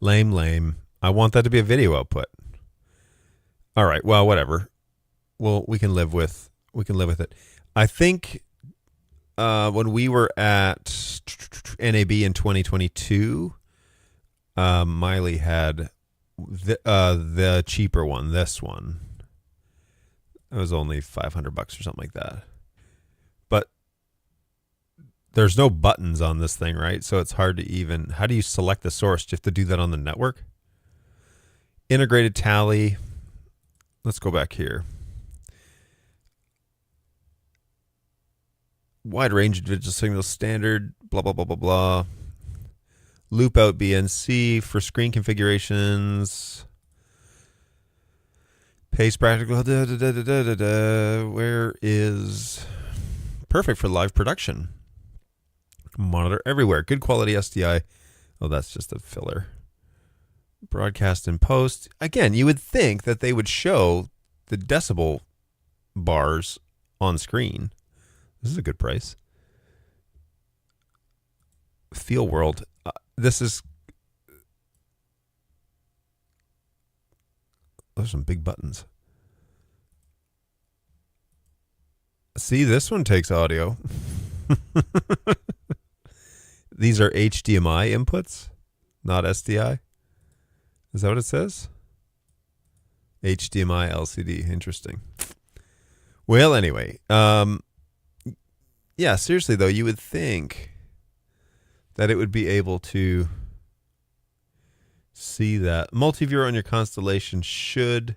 I want that to be a video output. All right, well, whatever. Well, we can live with it. I think when we were at NAB in 2022, Miley had the cheaper one, this one. It was only $500 or something like that. But there's no buttons on this thing, right? So it's hard to even... How do you select the source? Do you have to do that on the network? Integrated tally. Let's go back here. Wide range of digital signals standard. Blah, blah, blah, blah, blah. Loop out BNC for screen configurations. Pace practical. Where is... Perfect for live production. Monitor everywhere. Good quality SDI. Oh, that's just a filler. Broadcast and post. Again, you would think that they would show the decibel bars on screen. This is a good price. Feel World. This is... Those are some big buttons. See, this one takes audio. These are HDMI inputs, not SDI. Is that what it says? HDMI LCD. Interesting. Well, anyway, yeah, seriously though, you would think that it would be able to see that. Multi-viewer on your Constellation should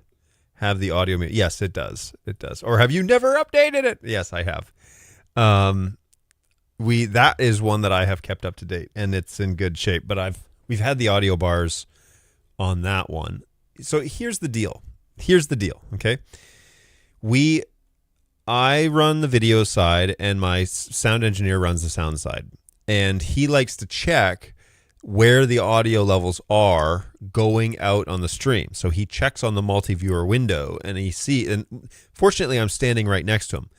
have the audio. Yes, it does. It does. Or have you never updated it? Yes, I have. That is one that I have kept up to date, and it's in good shape. But we've had the audio bars on that one. So here's the deal. Okay, I run the video side, and my sound engineer runs the sound side, and he likes to check where the audio levels are going out on the stream. So he checks on the multi-viewer window, and and fortunately I'm standing right next to him.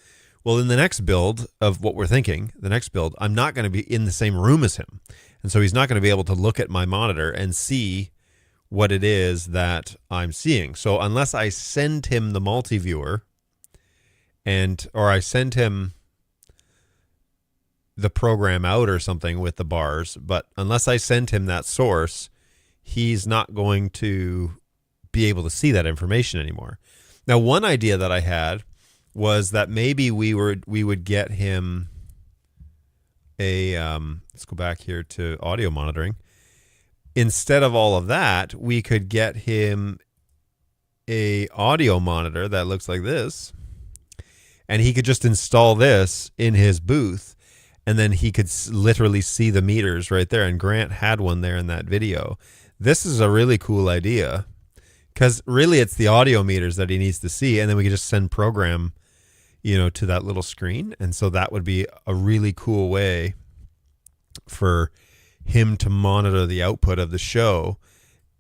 Well, in the next build of what we're thinking, I'm not going to be in the same room as him. And so he's not going to be able to look at my monitor and see what it is that I'm seeing. So unless I send him the multi-viewer or I send him the program out or something with the bars, but unless I send him that source, he's not going to be able to see that information anymore. Now, one idea that I had was that maybe we would get him let's go back here to audio monitoring. Instead of all of that, we could get him a audio monitor that looks like this, and he could just install this in his booth, and then he could literally see the meters right there. And Grant had one there in that video. This is a really cool idea, because really it's the audio meters that he needs to see, and then we could just send program, to that little screen. And so that would be a really cool way for him to monitor the output of the show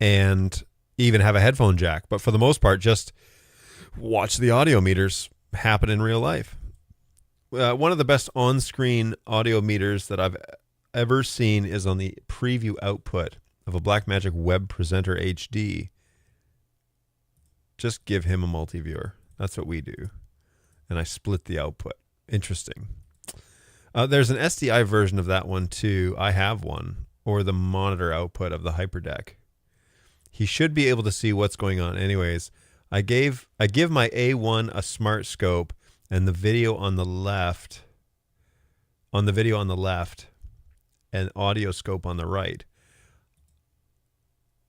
and even have a headphone jack. But for the most part, just watch the audio meters happen in real life. One of the best on-screen audio meters that I've ever seen is on the preview output of a Blackmagic Web Presenter HD. Just give him a multi-viewer. That's what we do. And I split the output. Interesting. There's an SDI version of that one too. I have one, or the monitor output of the HYPERDECK. He should be able to see what's going on. Anyways, I give my A1 a smart scope, and the video on the left, and audio scope on the right.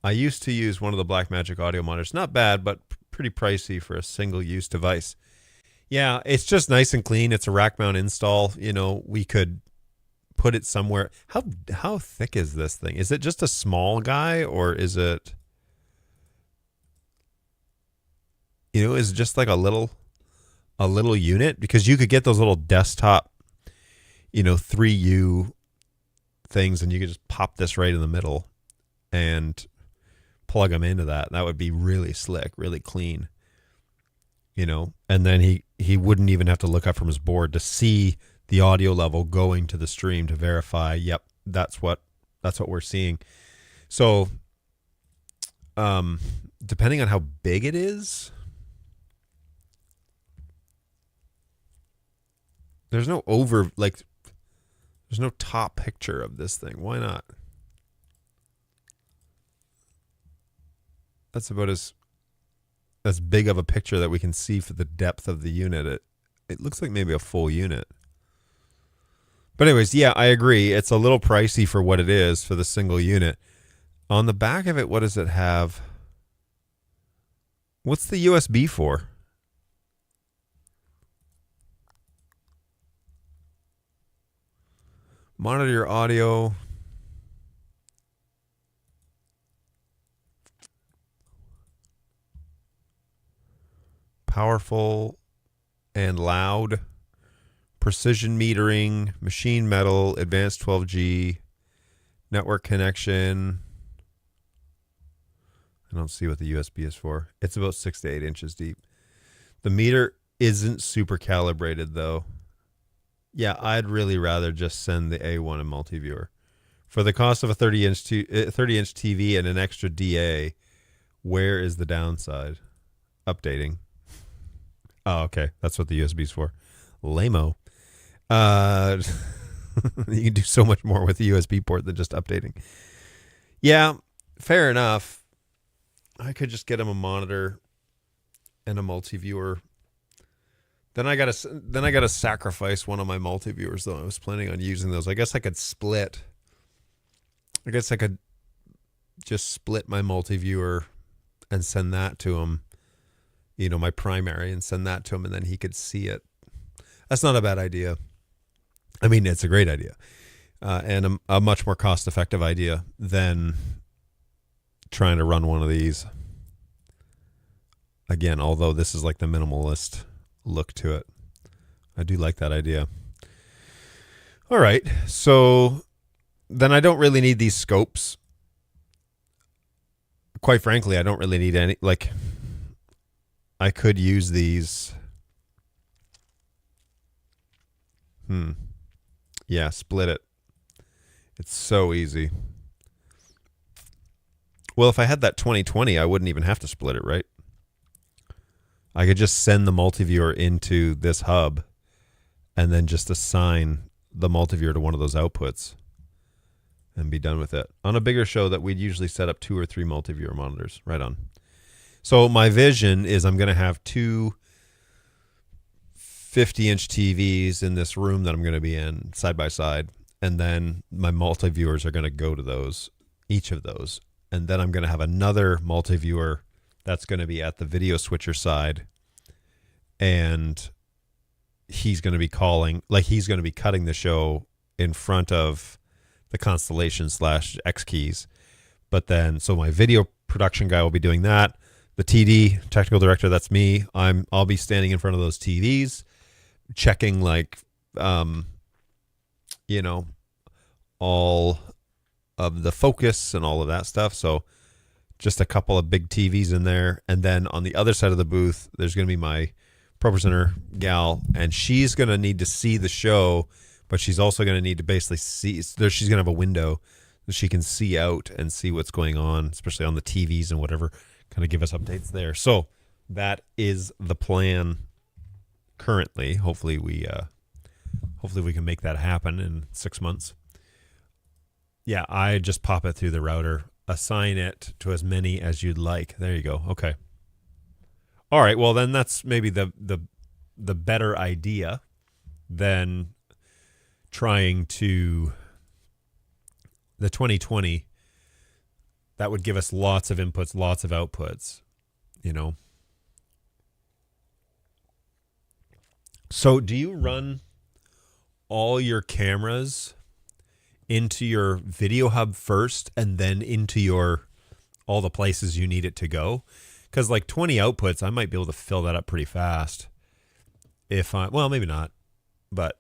I used to use one of the Blackmagic audio monitors. Not bad, but pretty pricey for a single-use device. Yeah, it's just nice and clean. It's a rack mount install. We could put it somewhere. How thick is this thing? Is it just a small guy, or is it, is it just like a little unit? Because you could get those little desktop, 3U things, and you could just pop this right in the middle and plug them into that. That would be really slick, really clean. And then he wouldn't even have to look up from his board to see the audio level going to the stream to verify, yep, that's what we're seeing. So, depending on how big it is, there's no top picture of this thing. Why not? That's about as big of a picture that we can see for the depth of the unit. It looks like maybe a full unit. But anyways, yeah, I agree. It's a little pricey for what it is for the single unit. On the back of it, what does it have? What's the USB for? Monitor your audio. Powerful and loud, precision metering, machine metal, advanced 12G, network connection. I don't see what the USB is for. It's about 6 to 8 inches deep. The meter isn't super calibrated though. Yeah, I'd really rather just send the A1 and multi-viewer. For the cost of a 30-inch TV and an extra DA, where is the downside? Updating. Oh, okay. That's what the USB is for. Lame-o. You can do so much more with the USB port than just updating. Yeah, fair enough. I could just get him a monitor and a multi-viewer. Then I gotta sacrifice one of my multi-viewers, though. I was planning on using those. I guess I could split. I guess I could just split my multi-viewer and send that to him, you know, my primary, and send that to him, and then he could see it. That's not a bad idea. I mean, it's a great idea, and a much more cost-effective idea than trying to run one of these. Again, although this is like the minimalist look to it, I do like that idea. All right, so then I don't really need these scopes. Quite frankly, I don't really need any. Like, I could use these. Yeah, split it. It's so easy. Well, if I had that 2020, I wouldn't even have to split it, right? I could just send the multi-viewer into this hub and then just assign the multi-viewer to one of those outputs and be done with it. On a bigger show that we'd usually set up 2 or 3 multi-viewer monitors. Right on. So my vision is I'm going to have 2 50-inch TVs in this room that I'm going to be in side by side. And then my multi-viewers are going to go to those, each of those. And then I'm going to have another multi-viewer that's going to be at the video switcher side. And he's going to be calling, like he's going to be cutting the show in front of the Constellation / X keys. But then, so my video production guy will be doing that. The TD, technical director, that's me. I'll be standing in front of those TVs, checking like, you know, all of the focus and all of that stuff. So just a couple of big TVs in there. And then on the other side of the booth, there's going to be my ProPresenter gal, and she's going to need to see the show, but she's also going to need to basically see, she's going to have a window that she can see out and see what's going on, especially on the TVs and whatever, kind of give us updates there. So that is the plan currently. Hopefully we can make that happen in 6 months. Yeah, I just pop it through the router, assign it to as many as you'd like. There you go. Okay. All right. Well, then that's maybe the better idea than trying to the 2020. That would give us lots of inputs, lots of outputs, you know. So do you run all your cameras into your video hub first and then into all the places you need it to go? Because like 20 outputs, I might be able to fill that up pretty fast. Well, maybe not, but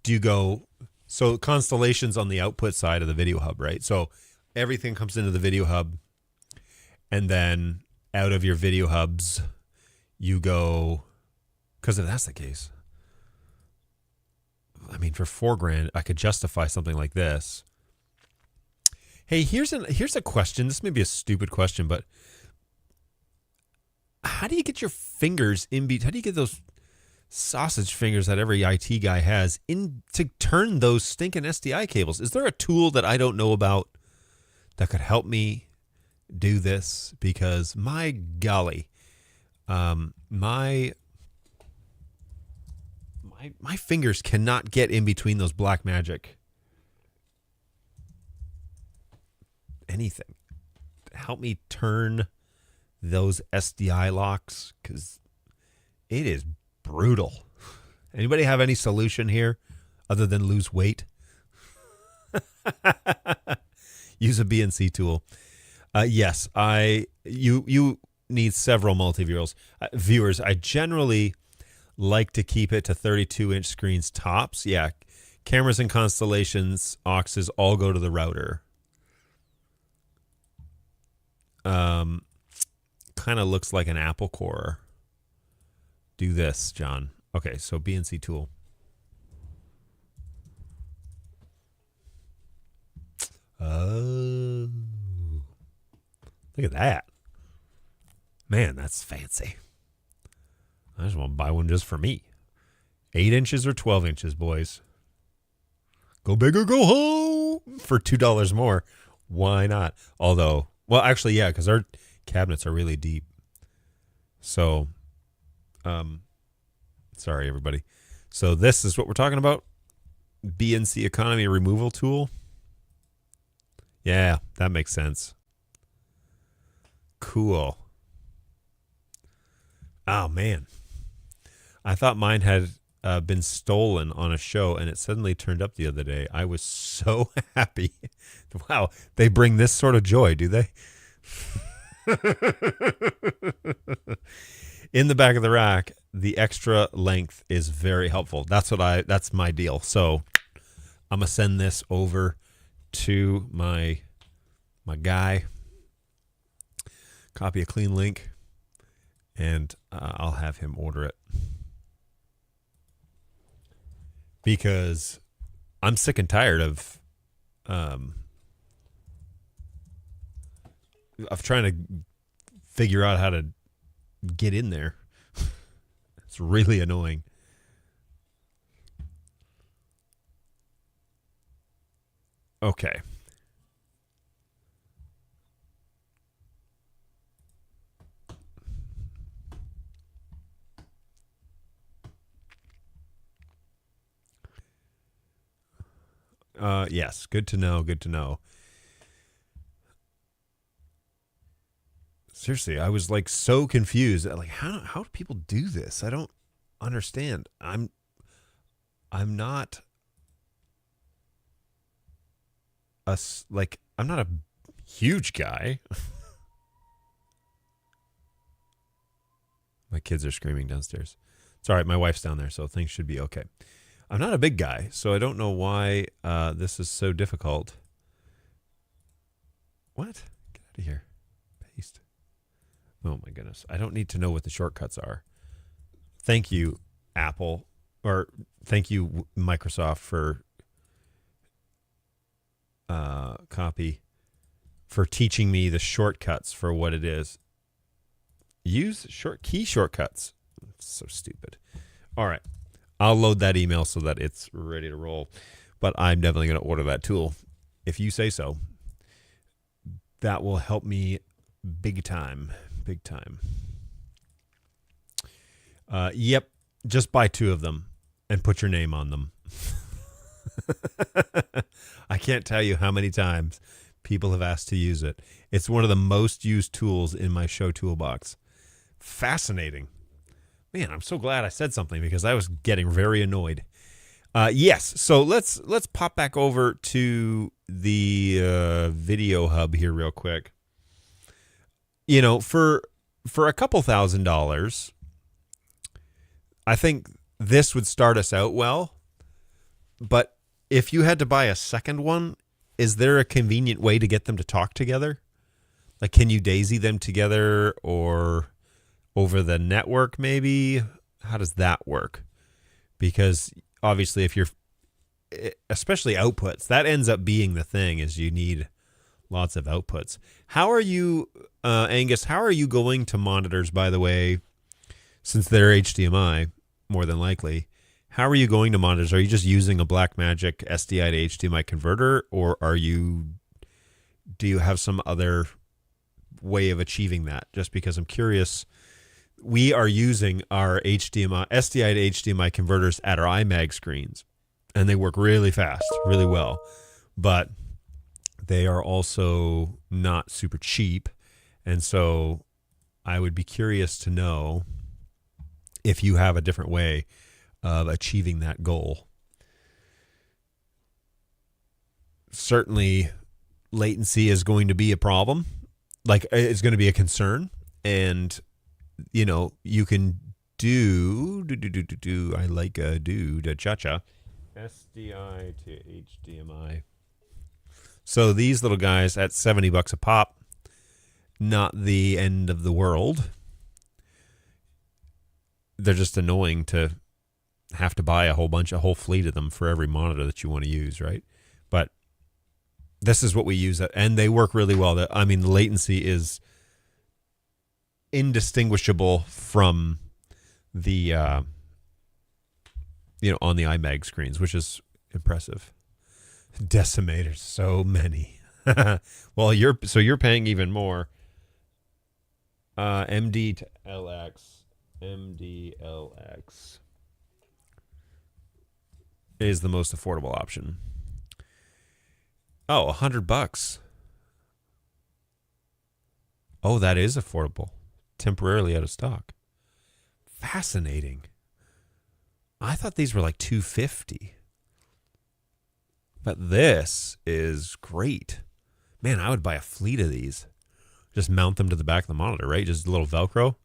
do you go, so Constellation's on the output side of the video hub, right? So everything comes into the video hub, and then out of your video hubs, you go, because if that's the case, I mean, for $4,000, I could justify something like this. Hey, here's a question. This may be a stupid question, but how do you get your fingers how do you get those sausage fingers that every IT guy has in to turn those stinking SDI cables? Is there a tool that I don't know about that could help me do this? Because my golly, my fingers cannot get in between those Blackmagic anything. Help me turn those SDI locks, because it is brutal. Anybody have any solution here other than lose weight? Use a BNC tool. Yes, you need several multi-viewers. Viewers, I generally like to keep it to 32-inch screens tops. Yeah, cameras and Constellations, auxes all go to the router. Kind of looks like an Apple Core. Do this, John. Okay, so BNC tool. Oh, look at that. Man, that's fancy. I just want to buy one just for me. 8 inches or 12 inches, boys. Go big or go home for $2 more. Why not? Although, well, actually, yeah, because our cabinets are really deep. So, sorry, everybody. So this is what we're talking about. BNC economy removal tool. Yeah, that makes sense. Cool. Oh, man. I thought mine had been stolen on a show, and it suddenly turned up the other day. I was so happy. Wow, they bring this sort of joy, do they? In the back of the rack, the extra length is very helpful. That's my deal. So I'm gonna send this over to my guy. Copy a clean link, and I'll have him order it. Because I'm sick and tired of trying to figure out how to get in there. It's really annoying. Okay. Yes, good to know, good to know. Seriously, I was like so confused. Like, how do people do this? I don't understand. I'm not I'm not a huge guy. My kids are screaming downstairs. It's all right. My wife's down there, so things should be okay. I'm not a big guy, so I don't know why this is so difficult. What? Get out of here. Paste. Oh, my goodness. I don't need to know what the shortcuts are. Thank you, Apple, or thank you, Microsoft, for copy, for teaching me the shortcuts for what it is. Use key shortcuts. It's so stupid. All right. I'll load that email so that it's ready to roll. But I'm definitely going to order that tool. If you say so, that will help me big time. Big time. Yep. Just buy 2 of them and put your name on them. I can't tell you how many times people have asked to use it. It's one of the most used tools in my show toolbox. Fascinating. Man, I'm so glad I said something because I was getting very annoyed. Yes, so let's pop back over to the video hub here real quick. You know, for a couple $1,000s, I think this would start us out well. But if you had to buy a second one, is there a convenient way to get them to talk together? Like, can you daisy them together or over the network maybe? How does that work? Because obviously if you're, especially outputs, that ends up being the thing, is you need lots of outputs. How are you, Angus, how are you going to monitors, by the way, since they're HDMI, more than likely? How are you going to monitors? Are you just using a Blackmagic SDI to HDMI converter, or do you have some other way of achieving that? Just because I'm curious. We are using our SDI to HDMI converters at our iMag screens, and they work really fast, really well, but they are also not super cheap. And so I would be curious to know if you have a different way of achieving that goal. Certainly latency is going to be a problem. Like, it's going to be a concern. And, you know, you can I like a cha-cha. SDI to HDMI. So these little guys at $70 a pop, not the end of the world. They're just annoying to have to buy a whole fleet of them for every monitor that you want to use, right? But this is what we use, and they work really well. I mean, the latency is indistinguishable from the on the iMag screens, which is impressive. Decimators, so many. Well, you're paying even more. MD to LX. MDLX is the most affordable option. Oh, $100. Oh, that is affordable. Temporarily out of stock. Fascinating. I thought these were like $250. But this is great. Man, I would buy a fleet of these. Just mount them to the back of the monitor, right? Just a little Velcro.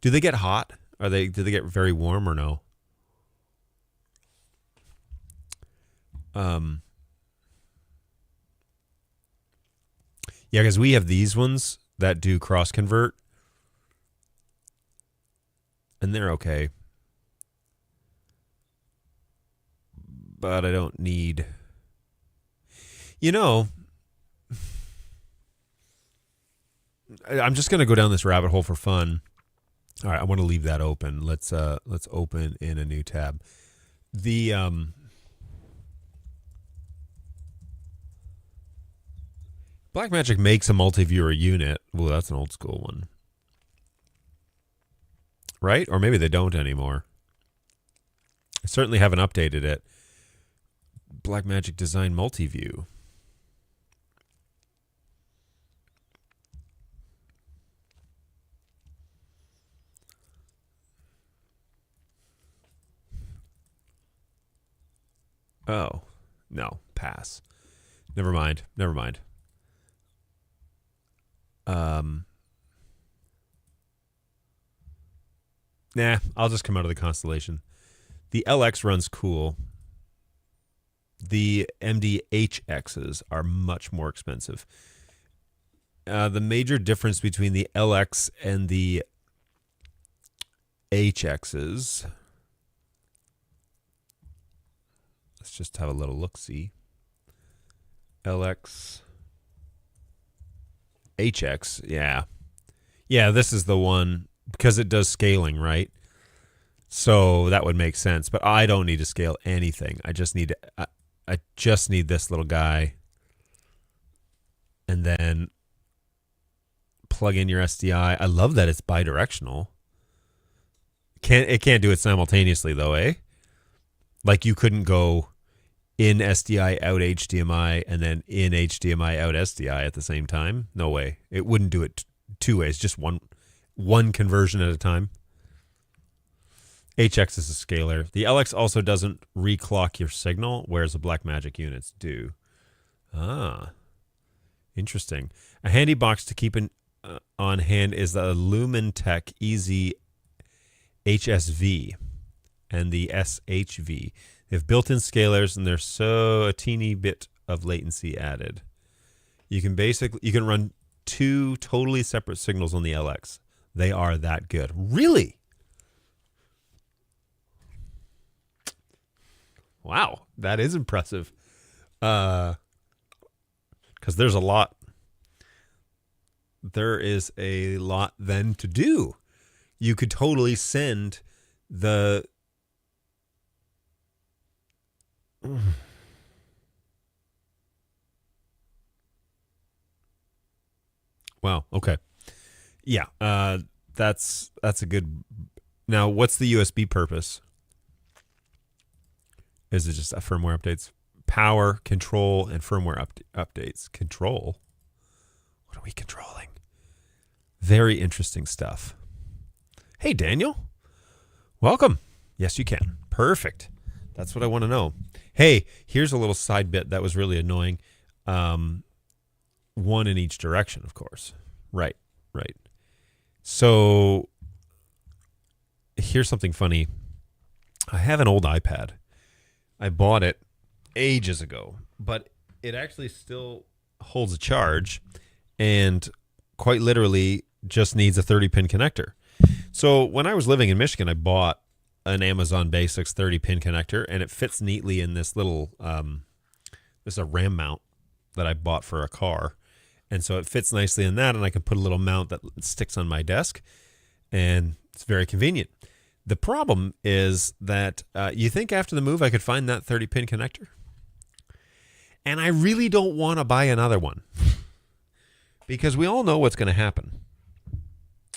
Do they get hot? Do they get very warm or no? Yeah, because we have these ones that do cross convert, and they're okay. But I don't need, I'm just going to go down this rabbit hole for fun. All right, I want to leave that open. Let's open in a new tab. The Blackmagic makes a multi-viewer unit. Well, that's an old school one. Right? Or maybe they don't anymore. I certainly haven't updated it. Blackmagic Design Multi-View. Oh, no, pass. Never mind. Nah, I'll just come out of the Constellation. The LX runs cool. The MDHXs are much more expensive. The major difference between the LX and the HXs. Let's just have a little look-see. LX. HX, yeah. Yeah, this is the one, because it does scaling, right? So that would make sense. But I don't need to scale anything. I just need this little guy. And then plug in your SDI. I love that it's bidirectional. It can't do it simultaneously, though, eh? Like you couldn't go in SDI, out HDMI, and then in HDMI, out SDI at the same time. No way. It wouldn't do it two ways, just one conversion at a time. HX is a scaler. The LX also doesn't reclock your signal, whereas the Blackmagic units do. Ah, interesting. A handy box to keep on hand is the LumenTech Easy HSV and the SHV. They have built-in scalers, and there's a teeny bit of latency added. You can run two totally separate signals on the LX. They are that good. Really? Wow, that is impressive. Because there's a lot. There is a lot then to do. You could totally send the... Wow. Okay. Yeah. That's a good. Now, what's the USB purpose? Is it just firmware updates? Power, control, and firmware updates. Control. What are we controlling? Very interesting stuff. Hey, Daniel. Welcome. Yes, you can. Perfect. That's what I want to know. Hey, here's a little side bit that was really annoying. One in each direction, of course. Right. So here's something funny. I have an old iPad. I bought it ages ago, but it actually still holds a charge and quite literally just needs a 30-pin connector. So when I was living in Michigan, I bought an Amazon Basics 30-pin connector, and it fits neatly in this little, this is a RAM mount that I bought for a car. And so it fits nicely in that, and I can put a little mount that sticks on my desk, and it's very convenient. The problem is that you think after the move I could find that 30-pin connector? And I really don't want to buy another one because we all know what's going to happen.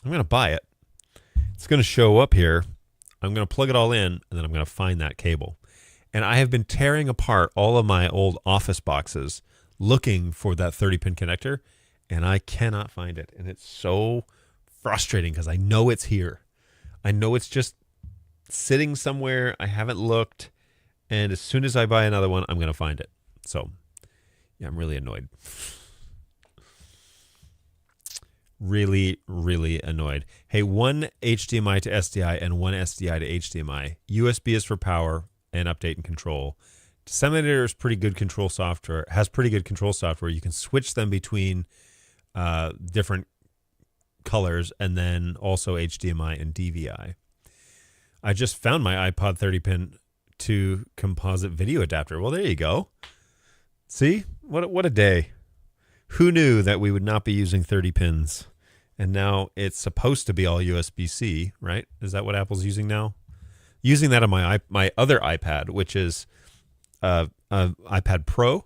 I'm going to buy it. It's going to show up here. I'm going to plug it all in, and then I'm going to find that cable. And I have been tearing apart all of my old office boxes looking for that 30-pin connector, and I cannot find it. And it's so frustrating because I know it's here. I know it's just sitting somewhere. I haven't looked, and as soon as I buy another one, I'm going to find it. So, yeah, I'm really annoyed. Really, really annoyed. Hey, one HDMI to SDI and one SDI to HDMI. USB is for power and update and control. Disseminator is pretty good control software. Has pretty good control software. You can switch them between different colors, and then also HDMI and DVI. I just found my iPod 30-pin to composite video adapter. Well, there you go. See? What a day. Who knew that we would not be using 30 pins? And now it's supposed to be all USB-C, right? Is that what Apple's using now? Using that on my other iPad, which is iPad Pro.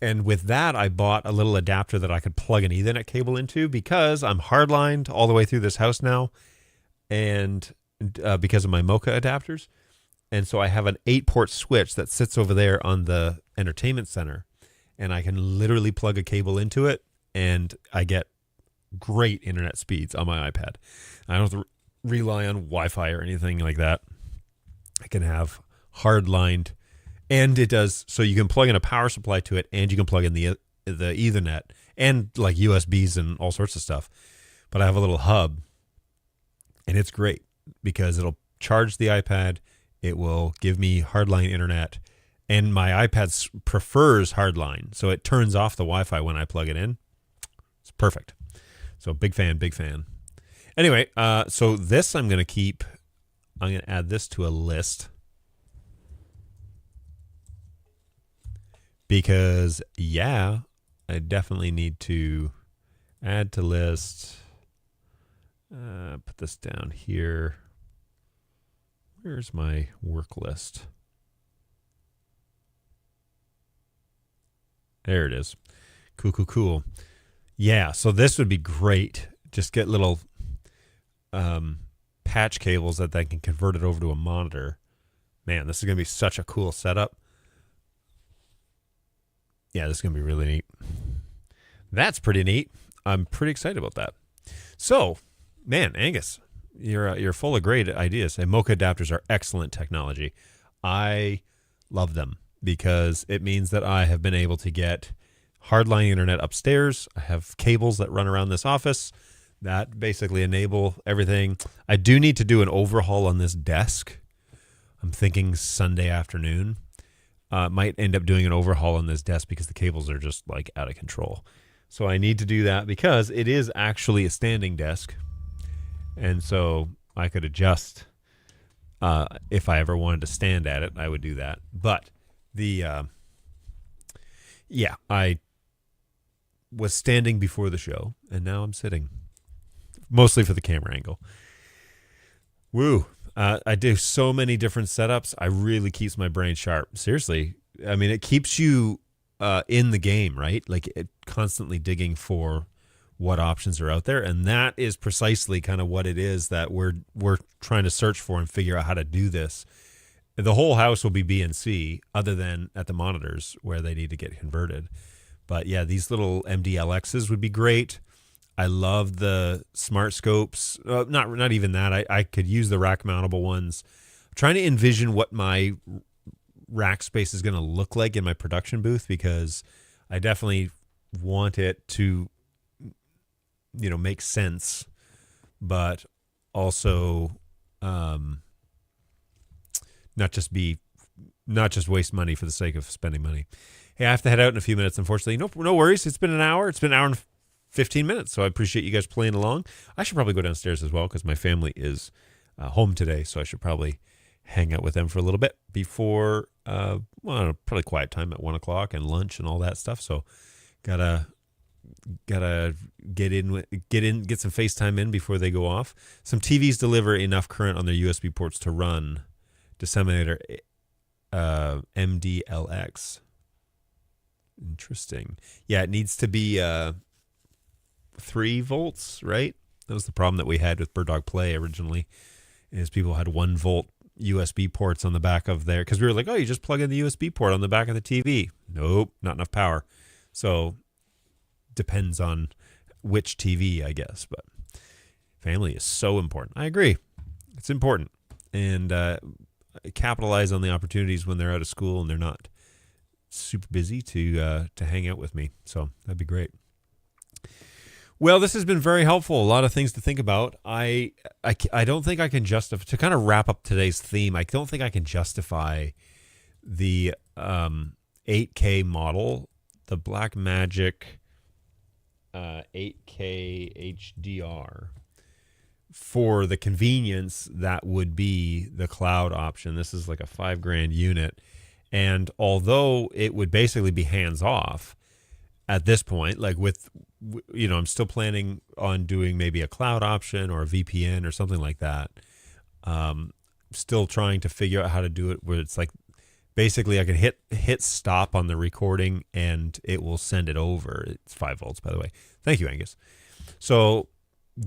And with that, I bought a little adapter that I could plug an Ethernet cable into because I'm hardlined all the way through this house now, and because of my Mocha adapters. And so I have an 8-port switch that sits over there on the entertainment center, and I can literally plug a cable into it, and I get great internet speeds on my iPad. I don't have to rely on Wi-Fi or anything like that. I can have hardlined. And it does, so you can plug in a power supply to it, and you can plug in the Ethernet and like USBs and all sorts of stuff. But I have a little hub, and it's great because it'll charge the iPad. It will give me hardline internet, and my iPad prefers hardline, so it turns off the Wi-Fi when I plug it in. It's perfect. So big fan, big fan. Anyway, so this I'm going to add this to a list. Because, yeah, I definitely need to add to list. Put this down here. Where's my work list? There it is. Cool, cool, cool. Yeah, so this would be great. Just get little patch cables that they can convert it over to a monitor. Man, this is going to be such a cool setup. Yeah, this is going to be really neat. That's pretty neat. I'm pretty excited about that. So, man, Angus, you're full of great ideas. And Mocha adapters are excellent technology. I love them because it means that I have been able to get hardline internet upstairs. I have cables that run around this office that basically enable everything. I do need to do an overhaul on this desk. I'm thinking Sunday afternoon. Might end up doing an overhaul on this desk because the cables are just like out of control. So I need to do that because it is actually a standing desk. And so I could adjust if I ever wanted to stand at it, I would do that. But I was standing before the show, and now I'm sitting, mostly for the camera angle. Woo. I do so many different setups. I really keeps my brain sharp. Seriously. I mean, it keeps you in the game, right? Like constantly digging for what options are out there. And that is precisely kind of what it is that we're trying to search for and figure out how to do this. The whole house will be BNC other than at the monitors where they need to get converted. But yeah, these little MDLXs would be great. I love the smart scopes. Not even that. I could use the rack mountable ones. I'm trying to envision what my rack space is going to look like in my production booth because I definitely want it to, make sense, but also not just waste money for the sake of spending money. Hey, I have to head out in a few minutes, unfortunately. No worries. It's been an hour. It's been an hour and 15 minutes, so I appreciate you guys playing along. I should probably go downstairs as well because my family is home today, so I should probably hang out with them for a little bit before, probably quiet time at 1 o'clock and lunch and all that stuff. So gotta gotta get some FaceTime in before they go off. Some TVs deliver enough current on their USB ports to run disseminator MDLX. Interesting. Yeah, it needs to be 3 volts, right? That was the problem that we had with Bird Dog Play originally, is people had 1 volt USB ports on the back of there, because we were like, oh, you just plug in the USB port on the back of the TV. Nope, not enough power. So depends on which TV, I guess. But family is so important. I agree. It's important. And capitalize on the opportunities when they're out of school and they're not super busy to hang out with me. So that'd be great. Well, this has been very helpful. A lot of things to think about. I don't think I can justify, to kind of wrap up today's theme, I don't think I can justify the 8K model, the Blackmagic 8K HDR, for the convenience that would be the cloud option. This is like a $5,000 unit. And although it would basically be hands off at this point, like with, I'm still planning on doing maybe a cloud option or a VPN or something like that. Still trying to figure out how to do it where it's like, basically I can hit stop on the recording and it will send it over. It's 5 volts, by the way. Thank you, Angus. So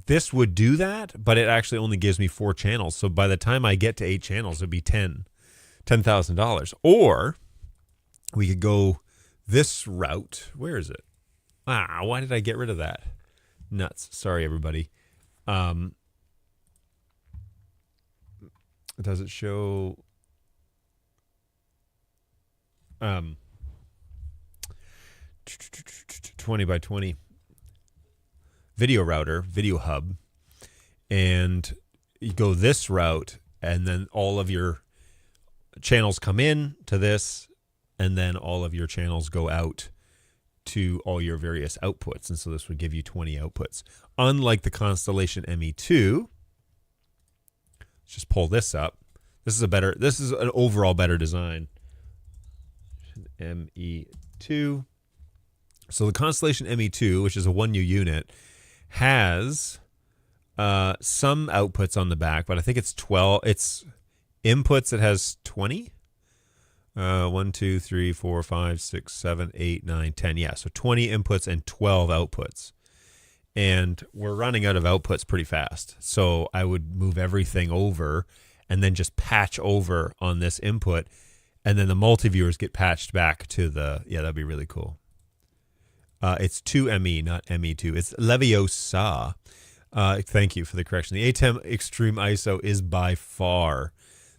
this would do that, but it actually only gives me 4 channels. So by the time I get to 8 channels, it'd be $10,000. Or we could go this route. Where is it? Why did I get rid of that? Nuts. Sorry, everybody. Does it show 20 by 20 video router, video hub, and you go this route, and then all of your channels come in to this, and then all of your channels go out to all your various outputs. And so this would give you 20 outputs. Unlike the Constellation ME2, let's just pull this up. This is an overall better design. ME2. So the Constellation ME2, which is a 1U unit, has some outputs on the back, but I think it's 12. It's inputs. It has 20. 1, 2, 3, 4, 5, 6, 7, 8, 9, 10. Yeah, so 20 inputs and 12 outputs. And we're running out of outputs pretty fast. So I would move everything over and then just patch over on this input. And then the multi-viewers get patched back to that'd be really cool. It's 2ME, not ME2. It's Leviosa. Thank you for the correction. The ATEM Extreme ISO is by far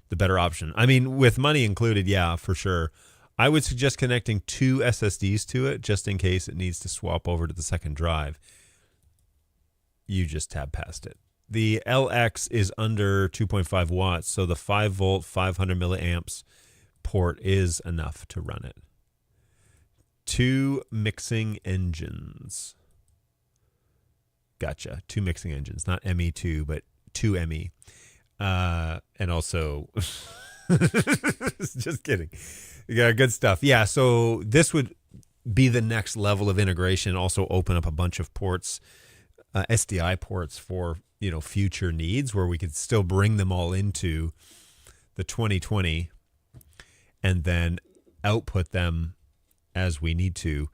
the better option. I mean, with money included, yeah, for sure. I would suggest connecting 2 SSDs to it just in case it needs to swap over to the second drive. You just tab past it. The LX is under 2.5 watts, so the 5 volt, 500 milliamps port is enough to run it. 2 mixing engines. Gotcha. 2 mixing engines, not ME2, but 2ME. And also, just kidding. Yeah, good stuff. Yeah, so this would be the next level of integration. Also open up a bunch of ports, SDI ports for future needs, where we could still bring them all into the 2020 and then output them as we need to.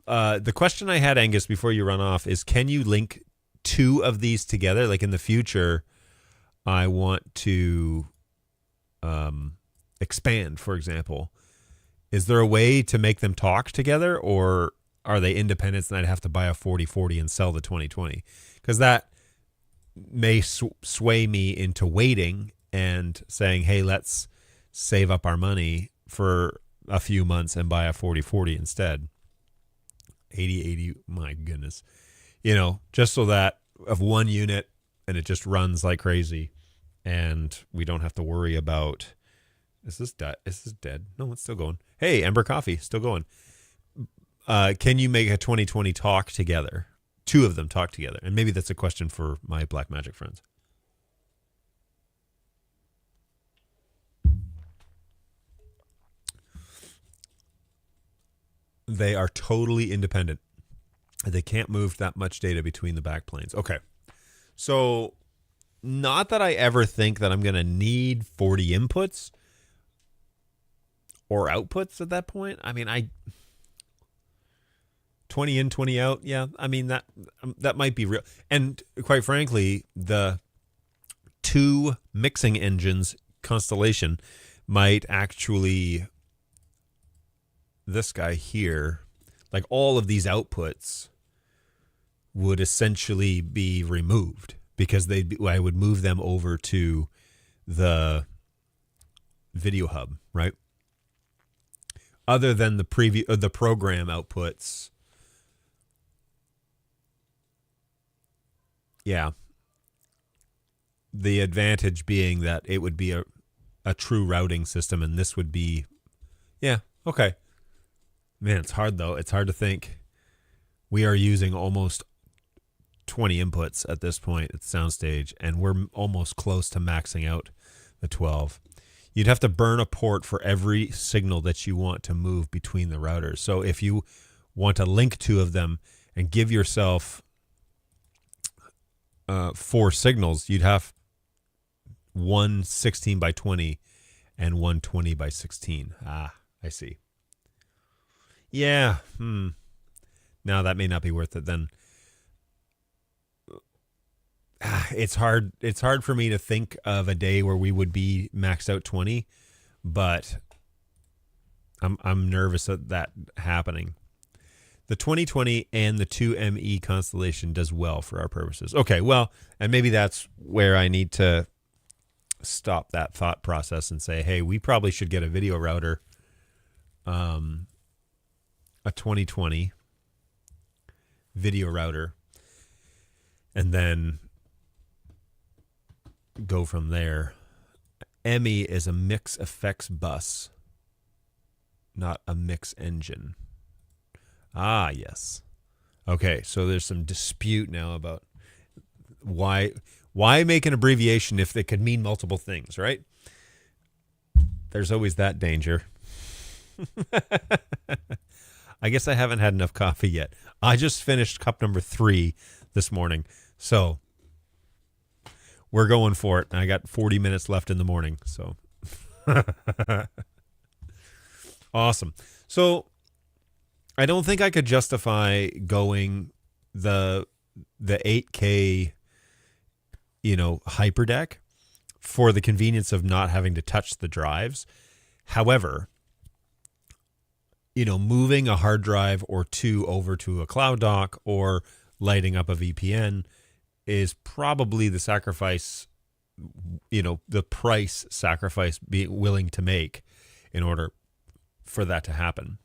The question I had, Angus, before you run off is, can you link 2 of these together? Like in the future, I want to expand, for example. Is there a way to make them talk together, or are they independents and I'd have to buy a 4040 and sell the 2020? Because that may sway me into waiting and saying, hey, let's save up our money for a few months and buy a 4040 instead. 8080, my goodness. Just so that of 1 unit and it just runs like crazy and we don't have to worry about, is this dead? No, it's still going. Hey, Ember Coffee, still going. Can you make a 2020 talk together? 2 of them talk together. And maybe that's a question for my Blackmagic friends. They are totally independent. They can't move that much data between the backplanes. Okay. So not that I ever think that I'm going to need 40 inputs or outputs at that point. I mean, 20 in, 20 out. Yeah. I mean, that might be real. And quite frankly, the 2 mixing engines constellation might actually, this guy here, like all of these outputs would essentially be removed because I would move them over to the video hub, right? Other than the program outputs. Yeah. The advantage being that it would be a true routing system, and this would be, yeah, okay. Man, it's hard though. It's hard to think. We are using almost 20 inputs at this point at soundstage, and we're almost close to maxing out the 12. You'd have to burn a port for every signal that you want to move between the routers. So if you want to link 2 of them and give yourself 4 signals, you'd have one 16 by 20 and one 20 by 16. Ah, I see. Yeah. Now that may not be worth it then. It's hard for me to think of a day where we would be maxed out 20, but I'm nervous of that happening. The 2020 and the 2ME constellation does well for our purposes. Okay, well, and maybe that's where I need to stop that thought process and say, hey, we probably should get a video router, a 2020 video router, and then go from there. ME is a mix effects bus, not a mix engine. Ah, yes. Okay, so there's some dispute now about why make an abbreviation if it could mean multiple things, right? There's always that danger. I guess I haven't had enough coffee yet. I just finished cup number 3 this morning, so we're going for it. I got 40 minutes left in the morning, so awesome. So I don't think I could justify going the 8K, HYPERDECK for the convenience of not having to touch the drives. However, moving a hard drive or 2 over to a cloud dock or lighting up a VPN is probably the sacrifice, the price sacrifice being willing to make in order for that to happen.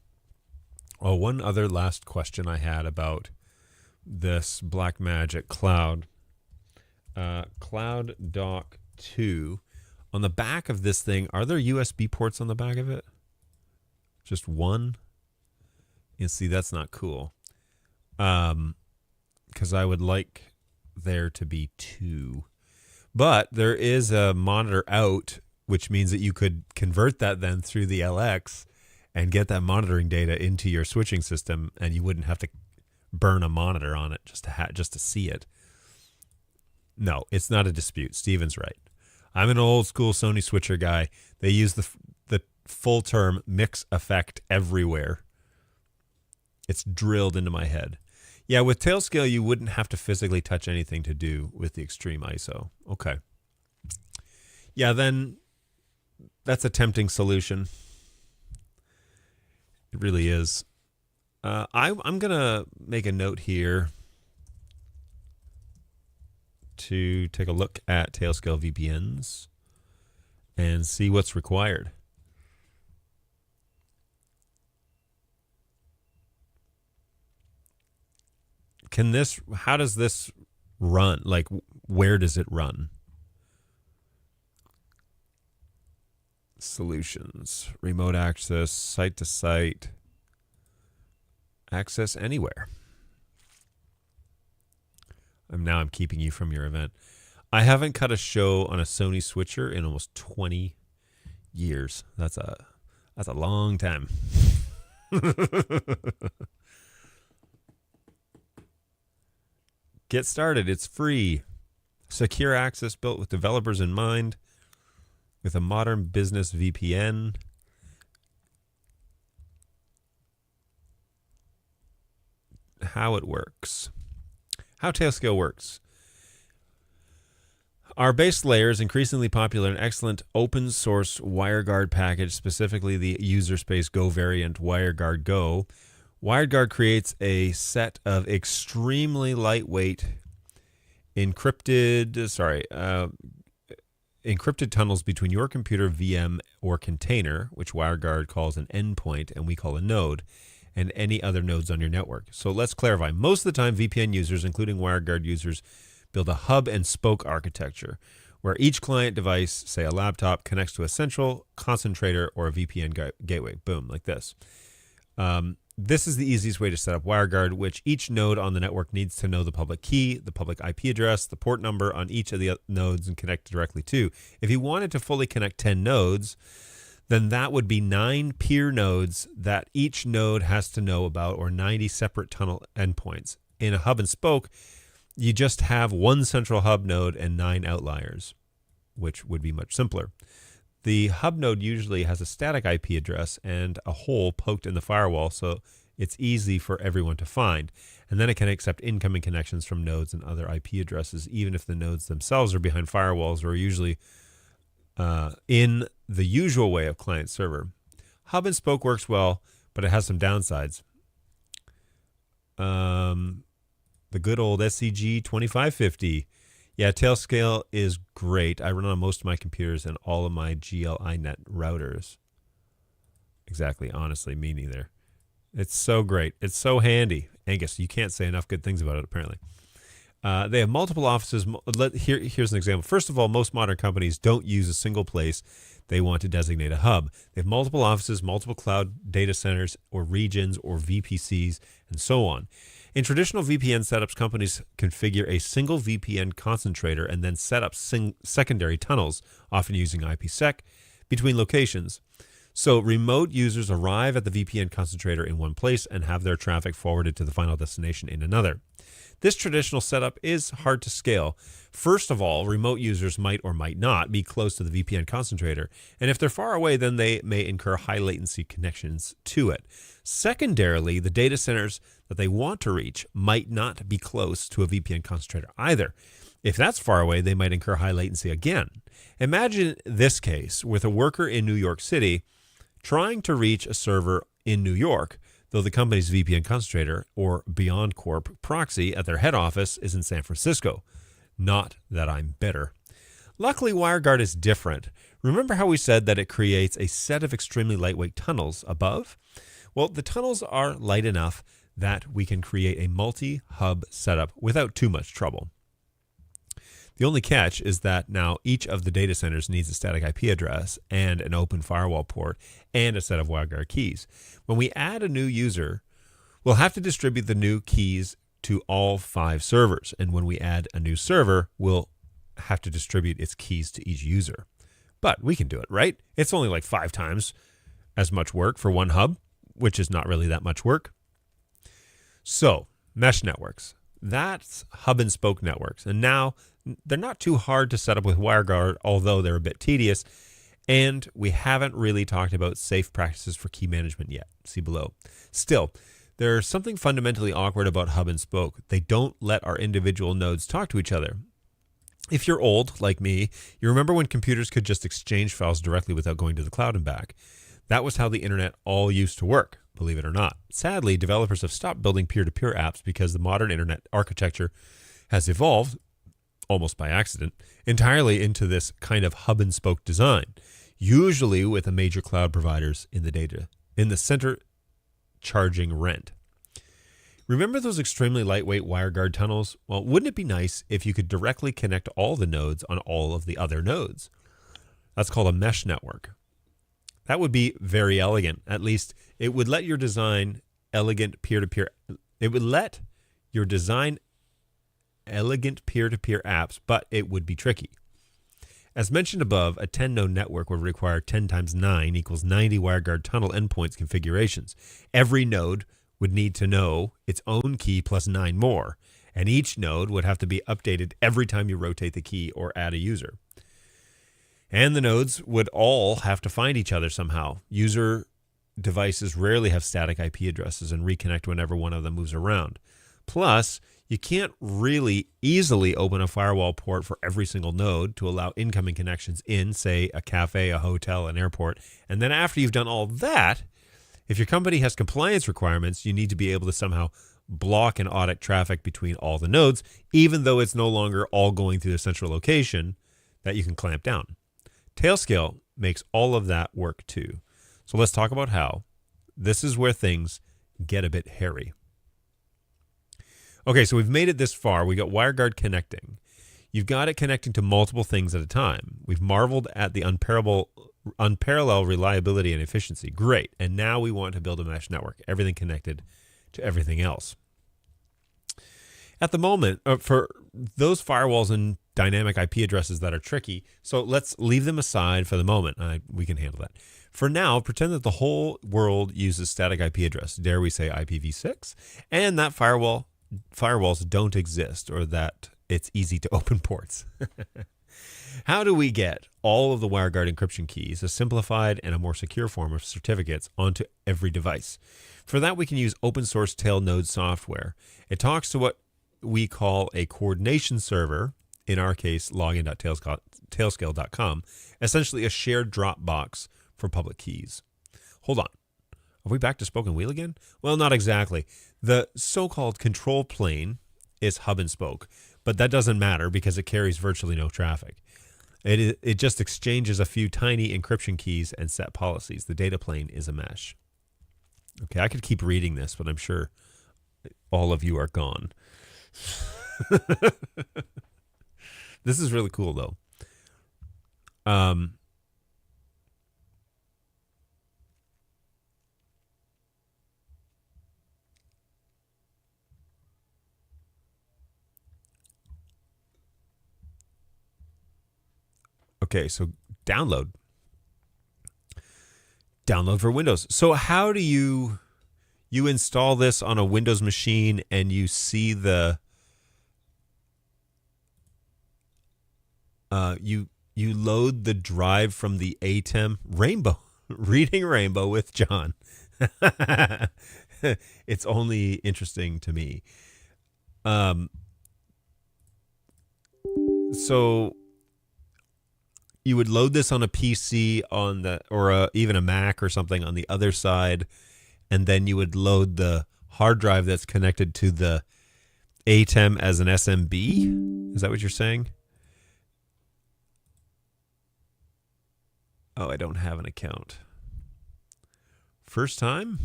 Oh, one other last question I had about this Blackmagic Cloud. Cloud Dock 2. On the back of this thing, are there USB ports on the back of it? Just one? You see, that's not cool. Because I would like there to be 2. But there is a monitor out, which means that you could convert that then through the LX and get that monitoring data into your switching system, and you wouldn't have to burn a monitor on it just to see it. No, it's not a dispute. Steven's right. I'm an old school Sony switcher guy. They use the full term mix effect everywhere. It's drilled into my head. Yeah, with Tailscale, you wouldn't have to physically touch anything to do with the extreme ISO. Okay. Yeah, then that's a tempting solution. It really is. I'm going to make a note here to take a look at Tailscale VPNs and see what's required. How does this run? Like, where does it run? Solutions, remote access, site to site, access anywhere. I'm keeping you from your event. I haven't cut a show on a Sony switcher in almost 20 years. That's a long time. Get started. It's free. Secure access built with developers in mind, with a modern business VPN. How it works. How Tailscale works. Our base layer is increasingly popular and excellent open source WireGuard package, specifically the user space Go variant WireGuard Go. WireGuard creates a set of extremely lightweight encrypted tunnels between your computer, VM, or container, which WireGuard calls an endpoint and we call a node, and any other nodes on your network. So let's clarify. Most of the time, VPN users, including WireGuard users, build a hub and spoke architecture where each client device, say a laptop, connects to a central concentrator or a VPN gateway. Boom, like this. This is the easiest way to set up WireGuard, which each node on the network needs to know the public key, the public IP address, the port number on each of the nodes and connect directly to. If you wanted to fully connect 10 nodes, then that would be 9 peer nodes that each node has to know about, or 90 separate tunnel endpoints. In a hub and spoke, you just have one central hub node and 9 outliers, which would be much simpler. The hub node usually has a static IP address and a hole poked in the firewall, so it's easy for everyone to find. And then it can accept incoming connections from nodes and other IP addresses, even if the nodes themselves are behind firewalls or are usually in the usual way of client server. Hub and spoke works well, but it has some downsides. The good old SCG 2550. Yeah, Tailscale is great. I run on most of my computers and all of my GL.iNet routers. Exactly, honestly, me neither. It's so great. It's so handy. Angus, you can't say enough good things about it, apparently. They have multiple offices. Here's an example. First of all, most modern companies don't use a single place they want to designate a hub. They have multiple offices, multiple cloud data centers or regions or VPCs, and so on. In traditional VPN setups, companies configure a single VPN concentrator and then set up secondary tunnels, often using IPsec, between locations. So remote users arrive at the VPN concentrator in one place and have their traffic forwarded to the final destination in another. This traditional setup is hard to scale. First of all, remote users might or might not be close to the VPN concentrator, and if they're far away, then they may incur high latency connections to it. Secondarily, the data centers that they want to reach might not be close to a VPN concentrator either. If that's far away, they might incur high latency again. Imagine this case with a worker in New York City trying to reach a server in New York, though the company's VPN concentrator or Beyond Corp proxy at their head office is in San Francisco. Not that I'm bitter. Luckily, WireGuard is different. Remember how we said that it creates a set of extremely lightweight tunnels above? Well, the tunnels are light enough that we can create a multi-hub setup without too much trouble. The only catch is that now each of the data centers needs a static IP address and an open firewall port and a set of WireGuard keys. When we add a new user, we'll have to distribute the new keys to all 5 servers. And when we add a new server, we'll have to distribute its keys to each user. But we can do it, right? It's only like 5 times as much work for one hub, which is not really that much work. So, mesh networks. That's hub and spoke networks. And now they're not too hard to set up with WireGuard, although they're a bit tedious. And we haven't really talked about safe practices for key management yet. See below. Still, there's something fundamentally awkward about hub and spoke. They don't let our individual nodes talk to each other. If you're old, like me, you remember when computers could just exchange files directly without going to the cloud and back. That was how the internet all used to work, believe it or not. Sadly, developers have stopped building peer-to-peer apps because the modern internet architecture has evolved, almost by accident, entirely into this kind of hub and spoke design, usually with the major cloud providers in the center charging rent. Remember those extremely lightweight WireGuard tunnels? Well, wouldn't it be nice if you could directly connect all the nodes on all of the other nodes? That's called a mesh network. That would be very elegant. At least it would let your design elegant peer-to-peer. It would let your design elegant peer-to-peer apps, but it would be tricky. As mentioned above, a 10-node network would require 10 times 9 equals 90 WireGuard tunnel endpoints configurations. Every node would need to know its own key plus 9 more. And each node would have to be updated every time you rotate the key or add a user. And the nodes would all have to find each other somehow. User devices rarely have static IP addresses and reconnect whenever one of them moves around. Plus, you can't really easily open a firewall port for every single node to allow incoming connections in, say, a cafe, a hotel, an airport. And then after you've done all that, if your company has compliance requirements, you need to be able to somehow block and audit traffic between all the nodes, even though it's no longer all going through a central location that you can clamp down. Tailscale makes all of that work too. So let's talk about how. This is where things get a bit hairy. Okay, so we've made it this far. We got WireGuard connecting. You've got it connecting to multiple things at a time. We've marveled at the unparalleled reliability and efficiency. Great. And now we want to build a mesh network, everything connected to everything else. At the moment, for those firewalls and dynamic IP addresses that are tricky, so let's leave them aside for the moment. We can handle that. For now, pretend that the whole world uses static IP address. Dare we say IPv6? And that firewalls don't exist, or that it's easy to open ports. How do we get all of the WireGuard encryption keys, a simplified and a more secure form of certificates, onto every device? For that, we can use open source Tailnode software. It talks to what we call a coordination server, in our case, login.tailscale.com, essentially a shared Dropbox for public keys. Hold on. Are we back to spoke and wheel again? Well, not exactly. The so-called control plane is hub and spoke, but that doesn't matter because it carries virtually no traffic. It just exchanges a few tiny encryption keys and set policies. The data plane is a mesh. Okay, I could keep reading this, but I'm sure all of you are gone. This is really cool, though. Okay, so download for Windows. So how do you install this on a Windows machine and you see the you load the drive from the ATEM Rainbow, reading Rainbow with John. It's only interesting to me. So you would load this on a PC or even a Mac or something on the other side, and then you would load the hard drive that's connected to the ATEM as an SMB. Is that what you're saying? Oh, I don't have an account. First time?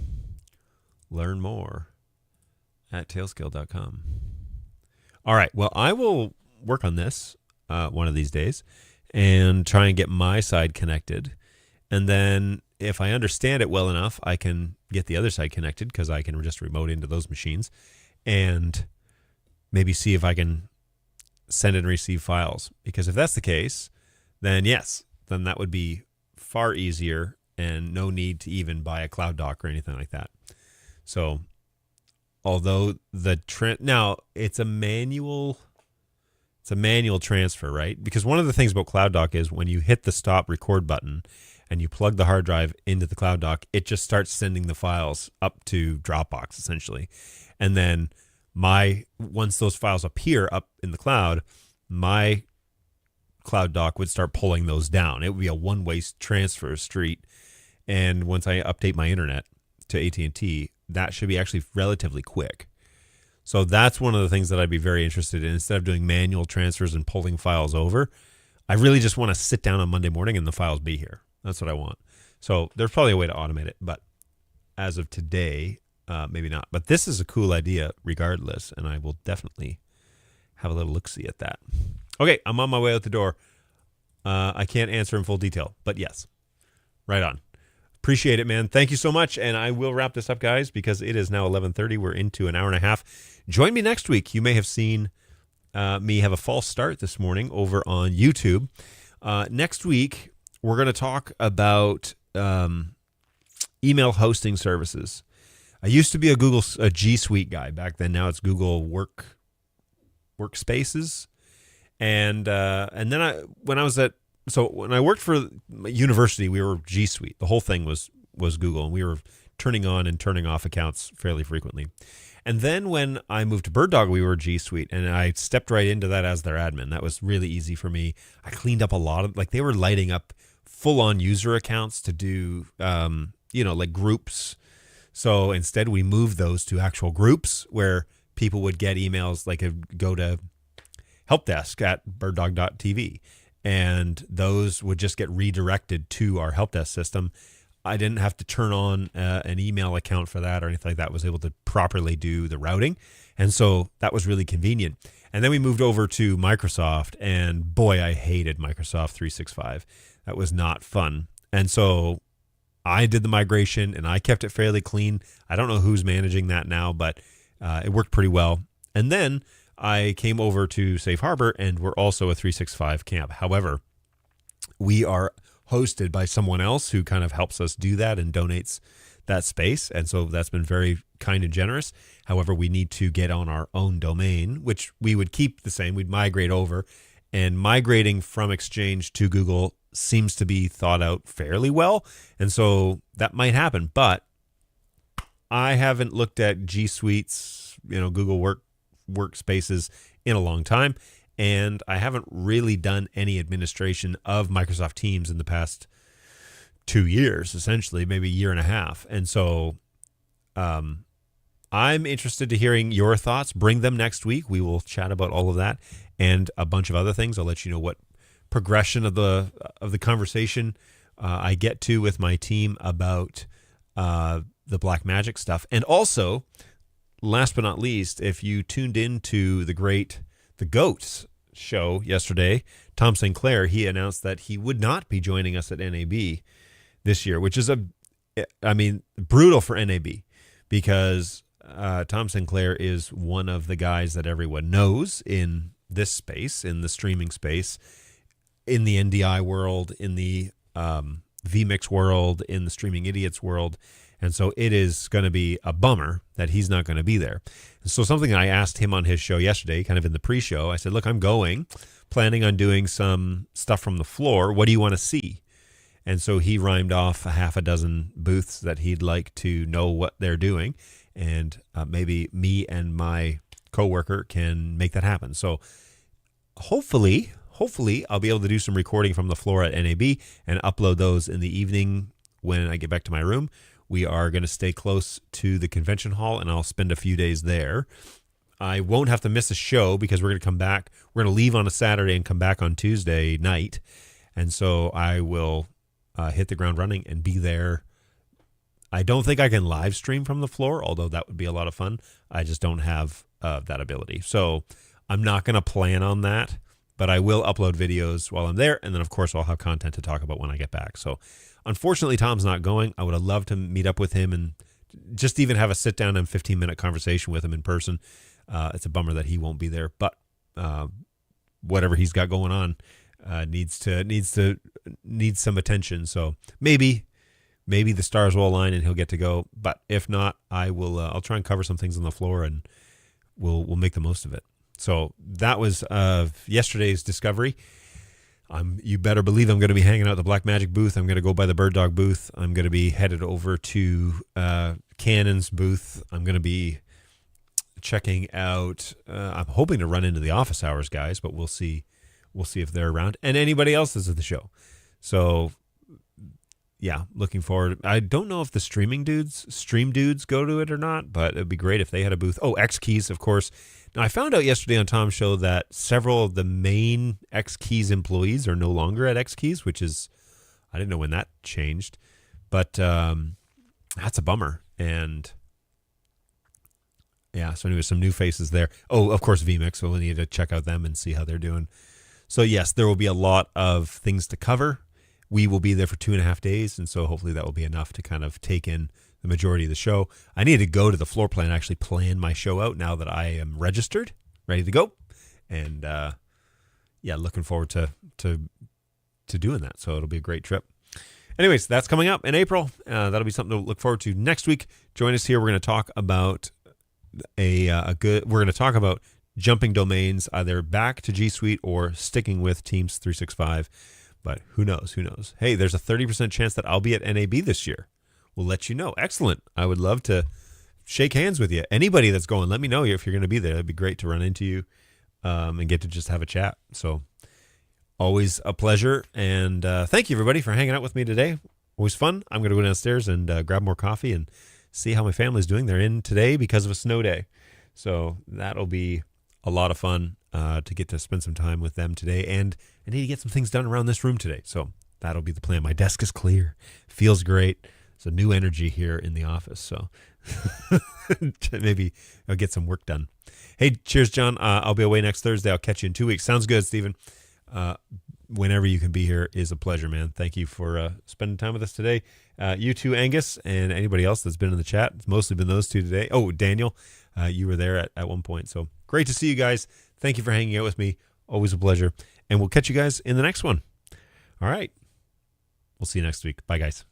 Learn more at tailscale.com. All right. Well, I will work on this one of these days and try and get my side connected. And then if I understand it well enough, I can get the other side connected because I can just remote into those machines and maybe see if I can send and receive files. Because if that's the case, then yes, then that would be far easier and no need to even buy a cloud dock or anything like that. So although now it's a manual transfer, right? Because one of the things about cloud dock is when you hit the stop record button and you plug the hard drive into the cloud dock, it just starts sending the files up to Dropbox essentially. And then once those files appear up in the cloud, my cloud dock would start pulling those down. It would be a one-way transfer street. And once I update my internet to AT&T, that should be actually relatively quick. So that's one of the things that I'd be very interested in. Instead of doing manual transfers and pulling files over, I really just want to sit down on Monday morning and the files be here. That's what I want. So there's probably a way to automate it, but as of today, maybe not. But this is a cool idea regardless, and I will definitely have a little look-see at that. Okay, I'm on my way out the door. I can't answer in full detail, but yes, right on. Appreciate it, man. Thank you so much, and I will wrap this up, guys, because it is now 11:30. We're into an hour and a half. Join me next week. You may have seen me have a false start this morning over on YouTube. Next week, we're going to talk about email hosting services. I used to be a G Suite guy back then. Now it's Google workspaces. And then when I worked for university, we were G Suite. The whole thing was Google, and we were turning on and turning off accounts fairly frequently. And then when I moved to BirdDog, we were G Suite, and I stepped right into that as their admin. That was really easy for me. I cleaned up a lot of, like, they were lighting up full-on user accounts to do, like groups. So instead, we moved those to actual groups where people would get emails, like go to helpdesk at birddog.tv, and those would just get redirected to our helpdesk system. I didn't have to turn on an email account for that or anything like that. I was able to properly do the routing. And so that was really convenient. And then we moved over to Microsoft, and boy, I hated Microsoft 365. That was not fun. And so I did the migration, and I kept it fairly clean. I don't know who's managing that now, but it worked pretty well. And then I came over to Safe Harbor, and we're also a 365 camp. However, we are hosted by someone else who kind of helps us do that and donates that space. And so that's been very kind and generous. However, we need to get on our own domain, which we would keep the same. We'd migrate over, and migrating from Exchange to Google seems to be thought out fairly well. And so that might happen, but I haven't looked at G Suite's, Google workspaces in a long time. And I haven't really done any administration of Microsoft Teams in the past 2 years, essentially, maybe a year and a half. And so I'm interested to hearing your thoughts. Bring them next week. We will chat about all of that and a bunch of other things. I'll let you know what progression of the conversation I get to with my team about the Blackmagic stuff. And also, last but not least, if you tuned into the GOATs show yesterday, Tom Sinclair, he announced that he would not be joining us at NAB this year, which is brutal for NAB, because Tom Sinclair is one of the guys that everyone knows in this space, in the streaming space, in the NDI world, in the vMix world, in the Streaming Idiots world. And so it is going to be a bummer that he's not going to be there. So something I asked him on his show yesterday, kind of in the pre-show, I said, look, I'm planning on doing some stuff from the floor. What do you want to see? And so he rhymed off a half a dozen booths that he'd like to know what they're doing. And maybe me and my coworker can make that happen. So hopefully I'll be able to do some recording from the floor at NAB and upload those in the evening when I get back to my room. We are going to stay close to the convention hall, and I'll spend a few days there. I won't have to miss a show because we're going to come back. We're going to leave on a Saturday and come back on Tuesday night. And so I will hit the ground running and be there. I don't think I can live stream from the floor, although that would be a lot of fun. I just don't have that ability. So I'm not going to plan on that, but I will upload videos while I'm there. And then, of course, I'll have content to talk about when I get back. So unfortunately, Tom's not going. I would have loved to meet up with him and just even have a sit-down and 15-minute conversation with him in person. It's a bummer that he won't be there, but whatever he's got going on needs some attention. So maybe the stars will align and he'll get to go. But if not, I'll try and cover some things on the floor, and we'll make the most of it. So that was yesterday's discovery. You better believe I'm going to be hanging out at the Blackmagic booth. I'm going to go by the BirdDog booth. I'm going to be headed over to Canon's booth. I'm going to be checking out. I'm hoping to run into the office hours guys, but we'll see. We'll see if they're around, and anybody else is at the show. So yeah, looking forward. I don't know if the stream dudes go to it or not, but it'd be great if they had a booth. Oh, X Keys, of course. Now, I found out yesterday on Tom's show that several of the main X Keys employees are no longer at X Keys, which is, I didn't know when that changed, but that's a bummer. And yeah, so anyway, some new faces there. Oh, of course, vMix, so we need to check out them and see how they're doing. So yes, there will be a lot of things to cover. We will be there for 2.5 days, and so hopefully that will be enough to kind of take in the majority of the show. I need to go to the floor plan, actually plan my show out now that I am registered, ready to go. And yeah, looking forward to doing that. So it'll be a great trip. Anyways, that's coming up in April. That'll be something to look forward to next week. Join us here. We're going to talk about we're going to talk about jumping domains, either back to G Suite or sticking with Teams 365. But who knows? Who knows? Hey, there's a 30% chance that I'll be at NAB this year. We'll let you know. Excellent. I would love to shake hands with you. Anybody that's going, let me know if you're going to be there. It'd be great to run into you and get to just have a chat. So always a pleasure. And thank you, everybody, for hanging out with me today. Always fun. I'm going to go downstairs and grab more coffee and see how my family's doing. They're in today because of a snow day. So that'll be a lot of fun to get to spend some time with them today. And I need to get some things done around this room today. So that'll be the plan. My desk is clear. Feels great. It's a new energy here in the office. So maybe I'll get some work done. Hey, cheers, John. I'll be away next Thursday. I'll catch you in 2 weeks. Sounds good, Stephen. Whenever you can be here is a pleasure, man. Thank you for spending time with us today. You too, Angus, and anybody else that's been in the chat. It's mostly been those two today. Oh, Daniel, you were there at one point. So great to see you guys. Thank you for hanging out with me. Always a pleasure. And we'll catch you guys in the next one. All right. We'll see you next week. Bye, guys.